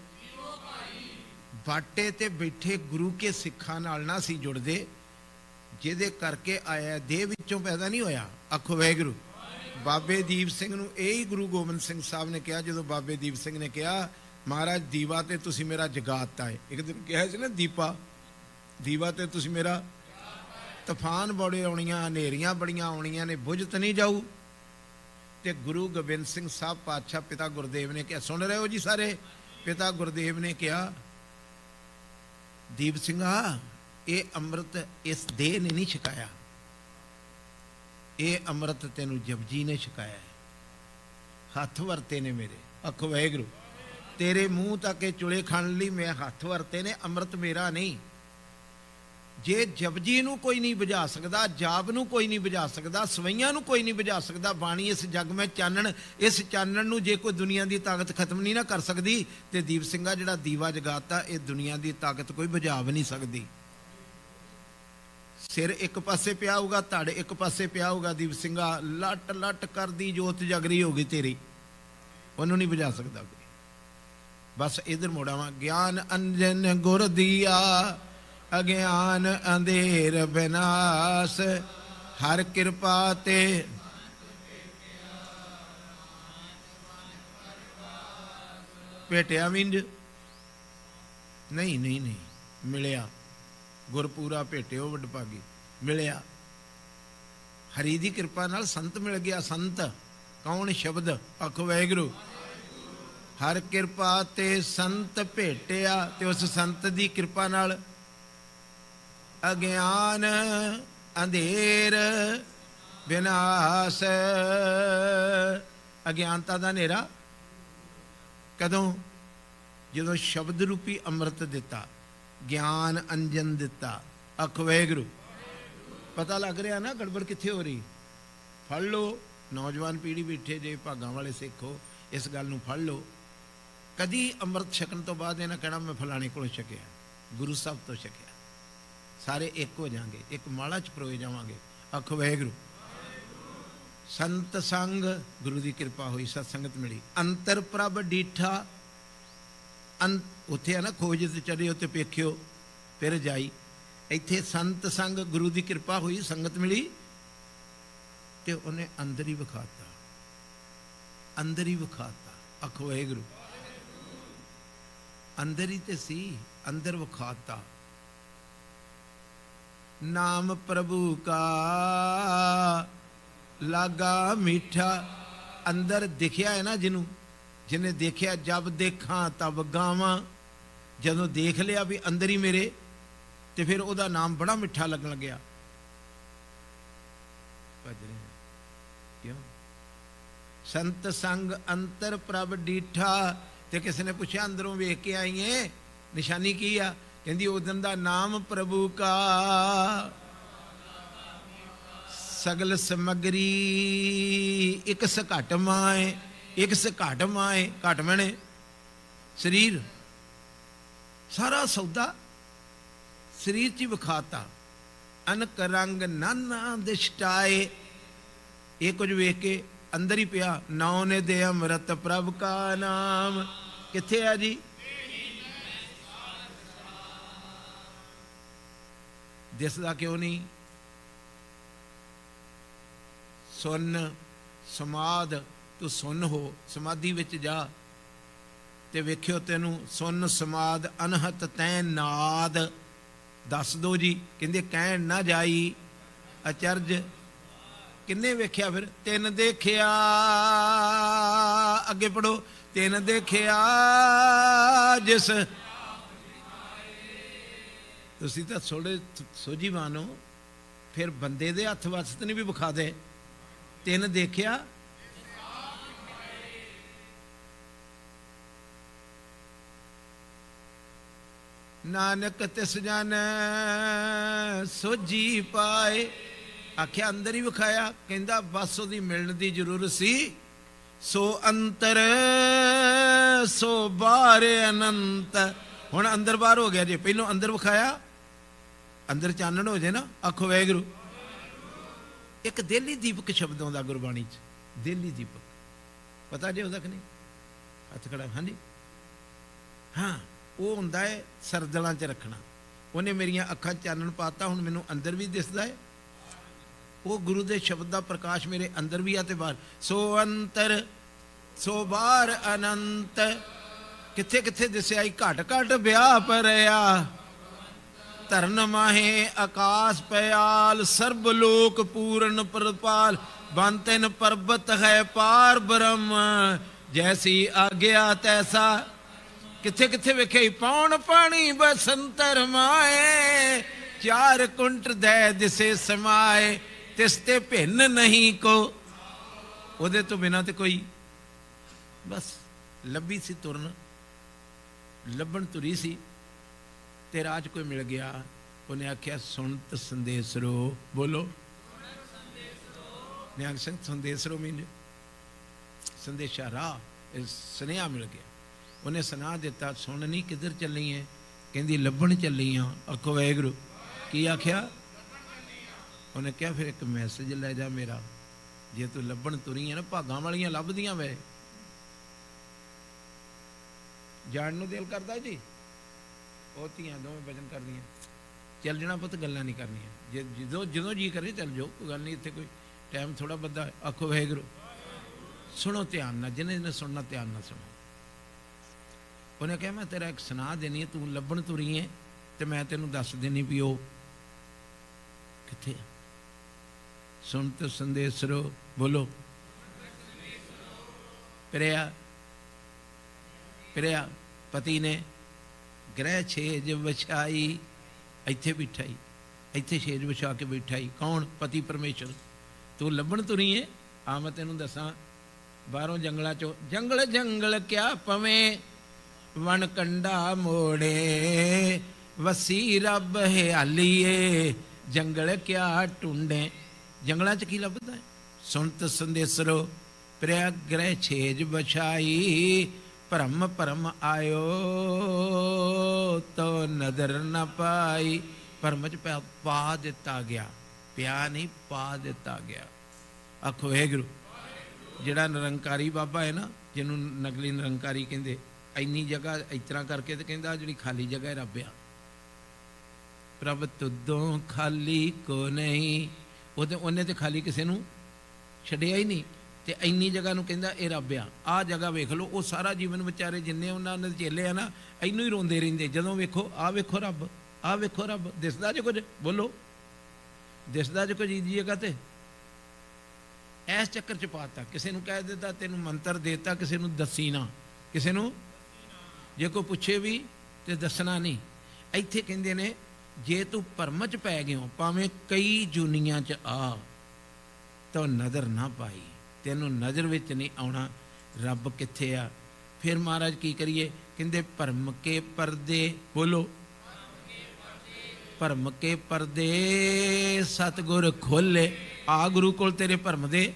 ਬਾਟੇ ਤੇ ਬੈਠੇ ਗੁਰੂ ਕੇ ਸਿੱਖਾਂ ਨਾਲ ਨਾ ਸੀ ਜੁੜਦੇ, ਜਿਹਦੇ ਕਰਕੇ ਆਇਆ ਦੇਹ ਵਿੱਚੋਂ ਪੈਦਾ ਨਹੀਂ ਹੋਇਆ। ਆਖੋ ਵਾਹਿਗੁਰੂ। ਬਾਬੇ ਦੀਪ ਸਿੰਘ ਨੂੰ ਇਹ ਹੀ ਗੁਰੂ ਗੋਬਿੰਦ ਸਿੰਘ ਸਾਹਿਬ ਨੇ ਕਿਹਾ, ਜਦੋਂ ਬਾਬੇ ਦੀਪ ਸਿੰਘ ਨੇ ਕਿਹਾ ਮਹਾਰਾਜ ਦੀਵਾ ਤੇ ਤੁਸੀਂ ਮੇਰਾ ਜਗਾਤਾ ਹੈ। ਇੱਕ ਦਿਨ ਕਿਹਾ ਸੀ ਨਾ ਦੀਵਾ ਤੇ ਤੁਸੀਂ ਮੇਰਾ, ਤੂਫਾਨ ਬੜੇ ਆਉਣੀਆਂ, ਹਨੇਰੀਆਂ ਬੜੀਆਂ ਆਉਣੀਆਂ ਨੇ, ਬੁਝ ਤਾਂ ਨਹੀਂ ਜਾਊ। ਤੇ ਗੁਰੂ ਗੋਬਿੰਦ ਸਿੰਘ ਸਾਹਿਬ ਪਾਤਸ਼ਾਹ ਪਿਤਾ ਗੁਰਦੇਵ ਨੇ ਕਿਹਾ, ਸੁਣ ਰਹੇ ਹੋ ਜੀ ਸਾਰੇ, ਪਿਤਾ ਗੁਰਦੇਵ ਨੇ ਕਿਹਾ ਦੀਪ ਸਿੰਘਾ, ਇਹ ਅੰਮ੍ਰਿਤ ਇਸ ਦੇਹ ਨੇ ਨਹੀਂ ਛਕਾਇਆ, ਇਹ ਅੰਮ੍ਰਿਤ ਤੈਨੂੰ ਜਪਜੀ ਨੇ ਛਕਾਇਆ ਹੈ। ਹੱਥ ਵਰਤੇ ਨੇ ਮੇਰੇ। ਆਖੋ ਵਾਹਿਗੁਰੂ। ਤੇਰੇ ਮੂੰਹ ਤੱਕ ਇਹ ਚੁਲੇ ਖਾਣ ਲਈ ਮੈਂ ਹੱਥ ਵਰਤੇ ਨੇ, ਅੰਮ੍ਰਿਤ ਮੇਰਾ ਨਹੀਂ। ਜੇ ਜਪਜੀ ਨੂੰ ਕੋਈ ਨਹੀਂ ਬੁਝਾ ਸਕਦਾ, ਜਾਪ ਨੂੰ ਕੋਈ ਨਹੀਂ ਬੁਝਾ ਸਕਦਾ, ਸਵਈਆਂ ਨੂੰ ਕੋਈ ਨਹੀਂ ਬੁਝਾ ਸਕਦਾ, ਬਾਣੀ ਇਸ ਜੱਗ ਮੈਂ ਚਾਨਣ, ਇਸ ਚਾਨਣ ਨੂੰ ਜੇ ਕੋਈ ਦੁਨੀਆ ਦੀ ਤਾਕਤ ਖਤਮ ਨਹੀਂ ਨਾ ਕਰ ਸਕਦੀ, ਤੇ ਦੀਪ ਸਿੰਘਾ ਜਿਹੜਾ ਦੀਵਾ ਜਗਾਤਾ, ਇਹ ਦੁਨੀਆ ਦੀ ਤਾਕਤ ਕੋਈ ਬੁਝਾ ਵੀ ਨਹੀਂ ਸਕਦੀ। ਸਿਰ ਇੱਕ ਪਾਸੇ ਪਿਆ ਹੋਊਗਾ, ਧੜ ਇੱਕ ਪਾਸੇ ਪਿਆ ਹੋਊਗਾ, ਦੀਪ ਸਿੰਘਾ ਲੱਟ ਲੱਟ ਕਰਦੀ ਜੋਤ ਜਗਰੀ ਹੋਗੀ ਤੇਰੀ, ਉਹਨੂੰ ਨਹੀਂ ਬੁਝਾ ਸਕਦਾ ਕੋਈ। ਬਸ ਇਧਰ ਮੋੜਾਵਾਂ। ਗਿਆਨ ਅੰਜਨ ਗੁਰ ਦੀਆ, ਅਗਿਆਨ ਅੰਧੇਰ ਬਿਨਾਸ਼, ਹਰ ਕਿਰਪਾ ਤੇ ਭੇਟਿਆ ਵਿੰਜ ਨਹੀਂ, ਨਹੀਂ ਨਹੀਂ ਮਿਲਿਆ। ਗੁਰਪੂਰਾ ਭੇਟਿਓ ਵਡਭਾਗੀ, ਮਿਲਿਆ। ਹਰੀ ਦੀ ਕਿਰਪਾ ਨਾਲ ਸੰਤ ਮਿਲ ਗਿਆ। ਸੰਤ ਕੌਣ? ਸ਼ਬਦ। ਆਖੋ ਵਾਹਿਗੁਰੂ। ਹਰ ਕਿਰਪਾ ਤੇ ਸੰਤ ਭੇਟਿਆ, ਤੇ ਉਸ ਸੰਤ ਦੀ ਕਿਰਪਾ ਨਾਲ ਅਗਿਆਨ ਅੰਧੇਰ ਵਿਨਾਸ਼। ਅਗਿਆਨਤਾ ਦਾ ਹਨੇਰਾ ਕਦੋਂ? ਜਦੋਂ ਸ਼ਬਦ ਰੂਪੀ ਅੰਮ੍ਰਿਤ ਦਿੱਤਾ, ਗਿਆਨ ਅੰਜਨ ਦਿੱਤਾ। ਆਖੋ ਵਾਹਿਗੁਰੂ। ਪਤਾ ਲੱਗ ਰਿਹਾ ਨਾ ਗੜਬੜ ਕਿੱਥੇ ਹੋ ਰਹੀ? ਫੜ ਲਓ। ਨੌਜਵਾਨ ਪੀੜ੍ਹੀ ਬੈਠੇ ਜੇ, ਭਾਗਾਂ ਵਾਲੇ ਸਿੱਖੋ, ਇਸ ਗੱਲ ਨੂੰ ਫੜ ਲਓ। ਕਦੀ ਅੰਮ੍ਰਿਤ ਛਕਣ ਤੋਂ ਬਾਅਦ ਇਹਨਾਂ ਕਹਿਣਾ ਮੈਂ ਫਲਾਣੇ ਕੋਲੋਂ ਛਕਿਆ, ਗੁਰੂ ਸਾਹਿਬ ਤੋਂ ਛਕਿਆ। ਸਾਰੇ ਇੱਕ ਹੋ ਜਾਵਾਂਗੇ, ਇੱਕ ਮਾਲਾ ਚ ਪਰੋਏ ਜਾਵਾਂਗੇ। ਆਖੋ ਵਾਹਿਗੁਰੂ। ਸੰਤ ਸੰਗ, ਗੁਰੂ ਦੀ ਕਿਰਪਾ ਹੋਈ, ਸਤ ਸੰਗਤ ਮਿਲੀ। ਅੰਤਰ ਪ੍ਰਭ ਡੀਠਾ, ਉੱਥੇ ਆ ਨਾ ਖੋਜ ਤੇ ਚੜੇ, ਉੱਤੇ ਵੇਖਿਓ ਫਿਰ ਜਾਈ। ਇੱਥੇ ਸੰਤ ਸੰਗ, ਗੁਰੂ ਦੀ ਕਿਰਪਾ ਹੋਈ, ਸੰਗਤ ਮਿਲੀ, ਤੇ ਉਹਨੇ ਅੰਦਰ ਹੀ ਵਿਖਾਤਾ, ਅੰਦਰ ਹੀ ਵਿਖਾਤਾ। ਆਖੋ ਵਾਹਿਗੁਰੂ। ਅੰਦਰ ਹੀ ਤੇ ਸੀ, ਅੰਦਰ ਵਿਖਾਤਾ। ਨਾਮ ਪ੍ਰਭੂ ਕਾ ਲਾਗਾ ਮੀਠਾ। ਅੰਦਰ ਦਿਖਿਆ ਹੈ ਨਾ ਜਿਹਨੂੰ, ਜਿਹਨੇ ਦੇਖਿਆ, ਜਬ ਦੇਖਾਂ ਤਬ ਗਾਵਾਂ। ਜਦੋਂ ਦੇਖ ਲਿਆ ਵੀ ਅੰਦਰ ਹੀ ਮੇਰੇ, ਤੇ ਫਿਰ ਉਹਦਾ ਨਾਮ ਬੜਾ ਮਿੱਠਾ ਲੱਗਣ ਲੱਗਿਆ। ਕਿਉਂ? ਸੰਤ ਸੰਗ ਅੰਤਰ ਪ੍ਰਭ ਡੀਠਾ। ਤੇ ਕਿਸੇ ਨੇ ਪੁੱਛਿਆ ਅੰਦਰੋਂ ਵੇਖ ਕੇ ਆਈਏ, ਨਿਸ਼ਾਨੀ ਕੀ ਆ? ਕਹਿੰਦੀ ਉਸ ਦਿਨ ਦਾ ਨਾਮ ਪ੍ਰਭੂ ਕਾ ਸਗਲ ਸਮਗਰੀ ਇੱਕ ਘਟ ਮਾਏ। ਇੱਕ ਘਟ ਮਾਏ, ਘਟ ਮੈਨੇ ਸਰੀਰ, ਸਾਰਾ ਸੌਦਾ ਸਰੀਰ 'ਚ ਹੀ ਵਿਖਾਤਾ। ਅਨਕ ਰੰਗ ਨਾਨਾ ਦਿਸ਼ਟਾਏ। ਇਹ ਕੁਝ ਵੇਖ ਕੇ ਅੰਦਰ ਹੀ ਪਿਆ। ਨਾਉ ਨੇ ਦੇ ਅੰਮ੍ਰਿਤ ਪ੍ਰਭ ਕਾ ਨਾਮ। ਕਿੱਥੇ ਆ ਜੀ? ਦਿਸਦਾ ਕਿਉਂ ਨਹੀਂ? ਸੁਨ ਸਮਾਧ। ਤੂੰ ਸੁਨ ਹੋ, ਸਮਾਧੀ ਵਿੱਚ ਜਾ ਤੇ ਵੇਖਿਓ ਤੈਨੂੰ ਸੁਨ ਸਮਾਧ ਅਨਹਤ ਤੈਂ ਨਾਦ। ਦੱਸ ਦੋ ਜੀ। ਕਹਿੰਦੇ ਕਹਿਣ ਨਾ ਜਾਈ ਅਚਰਜ। ਕਿੰਨੇ ਵੇਖਿਆ ਫਿਰ? ਤਿੰਨ ਦੇਖਿਆ। ਅੱਗੇ ਪੜੋ। ਤਿੰਨ ਦੇਖਿਆ ਜਿਸ। ਤੁਸੀਂ ਤਾਂ ਥੋੜੇ ਸੋਝੀਵਾਨ ਹੋ, ਫਿਰ ਬੰਦੇ ਦੇ ਹੱਥ ਵਸਤ ਨਹੀਂ ਵੀ ਵਿਖਾ ਦੇ। ਤਿੰਨ ਦੇਖਿਆ। नानक तिस जान सोझी पाए। आख्या अंदर ही विखाया, कहंदा बस ਉਹਦੀ मिलण ਦੀ ਜ਼ਰੂरत ਸੀ। सो अंतर सो बाहर अनंत। हुण अंदर बाहर हो गया जे, पहलों अंदर विखाया, अंदर चानण हो जाए ना, आखो वाहिगुरू। एक देली दीपक शब्द आउंदा गुरबाणी च, देली दीपक, पता जे ਉਹਦਾ कि नहीं? हथ खड़ा, हाँ जी, हाँ, वो हुंदा है सरदलां च रखना। ਉਹਨੇ मेरियां अखां चानण पाता, हुण मैनूं अंदर भी दिसदा है। वो गुरु के शब्द का प्रकाश मेरे अंदर भी आते बाहर। सो अंतर सो बाहर अनंत। किथे किथे दिसया घट घट ब्याह परया, धरन माहे आकाश पयाल, सर्ब लोक पूर्ण प्रपाल, बंतन पर्वत है पार ब्रह्म, जैसी आज्ञा तैसा। किथे किथे वेखे पौन पानी बसंतर माए, चार कुंट दै दिसे समाए, तिसते भिन्न नहीं को। ਉਹਦੇ ਤੋਂ ਬਿਨਾਂ ਤੇ ਕੋਈ, बस ਲੱਭੀ ਸੀ ਤੁਰਨ, ਲੱਭਣ ਤੁਰੀ ਸੀ ਤੇ ਰਾਜ ਕੋਈ ਮਿਲ ਗਿਆ। ਉਹਨੇ ਆਖਿਆ ਸੁਣਤ ਸੰਦੇਸਰੋ, ਬੋਲੋ ਨਿਹੰਗ ਸਿੰਘ। ਸੰਦੇਸਰੋ ਮੀਨ ਸੰਦੇਸ਼ਾ, ਰਾਹ, ਸੁਨੇਹਾ ਮਿਲ ਗਿਆ। ਉਹਨੇ ਸੁਣਾ ਦਿੱਤਾ, ਸੁਣ ਨਹੀਂ ਕਿੱਧਰ ਚੱਲੀ ਹੈ? ਕਹਿੰਦੀ ਲੱਭਣ ਚੱਲੀ ਆ। ਆਖੋ ਵਾਹਿਗੁਰੂ। ਕੀ ਆਖਿਆ? ਉਹਨੇ ਕਿਹਾ ਫਿਰ ਇੱਕ ਮੈਸੇਜ ਲੈ ਜਾ ਮੇਰਾ, ਜੇ ਤੂੰ ਲੱਭਣ ਤੁਰੀ ਹੈ ਨਾ, ਭਾਗਾਂ ਵਾਲੀਆਂ ਲੱਭਦੀਆਂ ਵੇ। ਜਾਣ ਨੂੰ ਦਿਲ ਕਰਦਾ ਜੀ, ਉਹ ਧੀਆਂ ਦੋਵੇਂ ਭਜਨ ਕਰਦੀਆਂ। ਚੱਲ ਜਾਣਾ ਪੁੱਤ, ਗੱਲਾਂ ਨਹੀਂ ਕਰਨੀਆਂ, ਜੇ ਜਦੋਂ ਜੀ ਕਰੇ ਚੱਲ ਜਾਓ, ਕੋਈ ਗੱਲ ਨਹੀਂ, ਇੱਥੇ ਕੋਈ ਟਾਈਮ ਥੋੜਾ ਬੱਧਾ। ਆਖੋ ਵਾਹਿਗੁਰੂ। ਸੁਣੋ ਧਿਆਨ ਨਾਲ, ਜਿਹਨੇ ਜਿਹਨੇ ਸੁਣਨਾ ਧਿਆਨ ਨਾਲ ਸੁਣੋ। ਉਹਨੇ ਕਿਹਾ ਮੈਂ ਤੇਰਾ ਇੱਕ ਸੁਣਾ ਦੇਣੀ ਹੈ, ਤੂੰ ਲੱਭਣ ਤੁਰੀ ਹੈ ਤੇ ਮੈਂ ਤੈਨੂੰ ਦੱਸ ਦੇਣੀ ਵੀ ਉਹ ਕਿੱਥੇ ਆ। ਸੁਣਤ ਸੰਦੇਸਰੋ, ਬੋਲੋ ਪ੍ਰਿਆ। ਪ੍ਰਿਆ ਪਤੀ ਨੇ ਗ੍ਰਹਿ ਛੇਜ ਵਿਛਾਈ, ਇੱਥੇ ਬਿਠਾਈ, ਇੱਥੇ ਛੇਜ ਵਿਛਾ ਕੇ ਬਿਠਾਈ। ਕੌਣ? ਪਤੀ ਪਰਮੇਸ਼ਰ। ਤੂੰ ਲੱਭਣ ਤੁਰੀ ਹੈ, ਆ ਮੈਂ ਤੈਨੂੰ ਦੱਸਾਂ। ਬਾਹਰੋਂ ਜੰਗਲਾਂ ਚੋਂ, ਜੰਗਲ ਜੰਗਲ ਕਿਆ ਪਵੇਂ, ਵਣ ਕੰਡਾ ਮੋੜੇ, ਵਸੀ ਰੱਬ ਹਿਆਲੀਏ, ਜੰਗਲ ਕਿਆ ਟੁੰਡੇ। ਜੰਗਲਾਂ 'ਚ ਕੀ ਲੱਭਦਾ ਹੈ? ਸੁਣਤ ਸੰਦੇਸਰੋ ਪ੍ਰਿਆ ਗ੍ਰਹਿ ਛੇਜ ਵਿਛਾਈ, ਭਰਮ ਭਰਮ ਆਇਓ ਤੋ ਨਦਰ ਨ ਪਾਈ। ਭਰਮ 'ਚ ਪਾ ਦਿੱਤਾ ਗਿਆ, ਪਿਆ ਨਹੀਂ, ਪਾ ਦਿੱਤਾ ਗਿਆ। ਆਖੋ ਵਾਹਿਗੁਰੂ। ਜਿਹੜਾ ਨਿਰੰਕਾਰੀ ਬਾਬਾ ਹੈ ਨਾ, ਜਿਹਨੂੰ ਨਕਲੀ ਨਿਰੰਕਾਰੀ ਕਹਿੰਦੇ, ਇੰਨੀ ਜਗ੍ਹਾ ਇਸ ਤਰ੍ਹਾਂ ਕਰਕੇ ਤੇ ਕਹਿੰਦਾ ਜਿਹੜੀ ਖਾਲੀ ਜਗ੍ਹਾ ਹੈ ਰੱਬ ਆ। ਪ੍ਰਭ ਤੁਦੋਂ ਖਾਲੀ ਕੋ ਨਹੀਂ, ਉਹਨੇ ਤੇ ਖਾਲੀ ਕਿਸੇ ਨੂੰ ਛੱਡਿਆ ਹੀ ਨਹੀਂ। ਤੇ ਇੰਨੀ ਜਗ੍ਹਾ ਨੂੰ ਕਹਿੰਦਾ ਇਹ ਰੱਬ ਆ। ਆਹ ਜਗ੍ਹਾ ਵੇਖ ਲਓ, ਉਹ ਸਾਰਾ ਜੀਵਨ ਵਿਚਾਰੇ ਜਿੰਨੇ ਉਹਨਾਂ ਦੇ ਚੇਲੇ ਆ ਨਾ, ਇਹਨੂੰ ਹੀ ਰੋਂਦੇ ਰਹਿੰਦੇ। ਜਦੋਂ ਵੇਖੋ, ਆਹ ਵੇਖੋ ਰੱਬ, ਆਹ ਵੇਖੋ ਰੱਬ। ਦਿਸਦਾ ਜੇ ਕੁਝ? ਬੋਲੋ ਦਿਸਦਾ ਜੇ ਕੁਝ? ਜੀ ਜਗ੍ਹਾ ਤੇ ਇਸ ਚੱਕਰ 'ਚ ਪਾਤਾ। ਕਿਸੇ ਨੂੰ ਕਹਿ ਦਿੱਤਾ ਤੈਨੂੰ ਮੰਤਰ ਦੇਤਾ, ਕਿਸੇ ਨੂੰ ਦੱਸੀ ਨਾ, ਕਿਸੇ ਨੂੰ ਜੇ ਕੋਈ ਪੁੱਛੇ ਵੀ ਤੇ ਦੱਸਣਾ ਨਹੀਂ। ਇੱਥੇ ਕਹਿੰਦੇ ਨੇ ਜੇ ਤੂੰ ਭਰਮ 'ਚ ਪੈ ਗਿਓ, ਭਾਵੇਂ ਕਈ ਜੂਨੀਆਂ 'ਚ ਆ, ਤਾਂ ਨਜ਼ਰ ਨਾ ਪਾਈ, ਤੈਨੂੰ ਨਜ਼ਰ ਵਿੱਚ ਨਹੀਂ ਆਉਣਾ ਰੱਬ ਕਿੱਥੇ ਆ। ਫਿਰ ਮਹਾਰਾਜ ਕੀ ਕਰੀਏ? ਕਹਿੰਦੇ ਭਰਮ ਕੇ ਪਰਦੇ, ਬੋਲੋ ਭਰਮ ਕੇ ਪਰਦੇ ਸਤਿਗੁਰ ਖੋਲੇ। ਆ ਗੁਰੂ ਕੋਲ ਤੇਰੇ ਭਰਮ ਦੇ।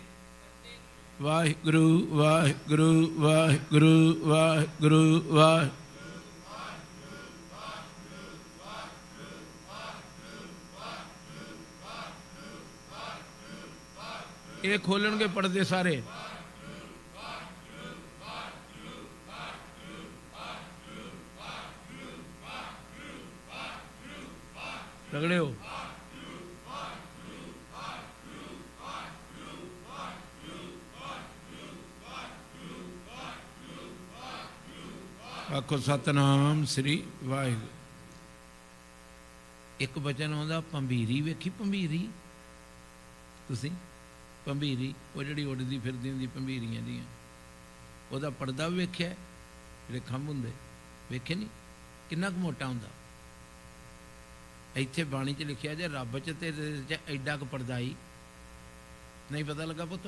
ਵਾਹਿਗੁਰੂ ਵਾਹਿਗੁਰੂ ਵਾਹਿਗੁਰੂ ਵਾਹਿਗੁਰੂ ਵਾਹਿ। ਇਹ ਖੋਲਣਗੇ ਪਰਦੇ ਸਾਰੇ। ਤਗੜੇ ਹੋ। ਆਖੋ ਸਤਨਾਮ ਸ੍ਰੀ ਵਾਹਿਗੁਰੂ। ਇੱਕ ਬਚਨ ਆਉਂਦਾ ਭੰਬੀਰੀ। ਵੇਖੀ ਭੰਬੀਰੀ ਤੁਸੀਂ? ਭੰਬੀਰੀ ਉਹ ਜਿਹੜੀ ਉੱਡਦੀ ਫਿਰਦੀ ਹੁੰਦੀ ਭੰਬੀਰੀਆਂ ਦੀਆਂ, ਉਹਦਾ ਪਰਦਾ ਵੀ ਵੇਖਿਆ? ਜਿਹੜੇ ਖੰਭ ਹੁੰਦੇ ਵੇਖੇ ਨਹੀਂ? ਕਿੰਨਾ ਕੁ ਮੋਟਾ ਹੁੰਦਾ। ਇੱਥੇ ਬਾਣੀ 'ਚ ਲਿਖਿਆ ਜੇ ਰੱਬ 'ਚ ਤੇ ਐਡਾ ਕੁ ਪਰਦਾ ਹੀ ਨਹੀਂ। ਪਤਾ ਲੱਗਾ ਪੁੱਤ?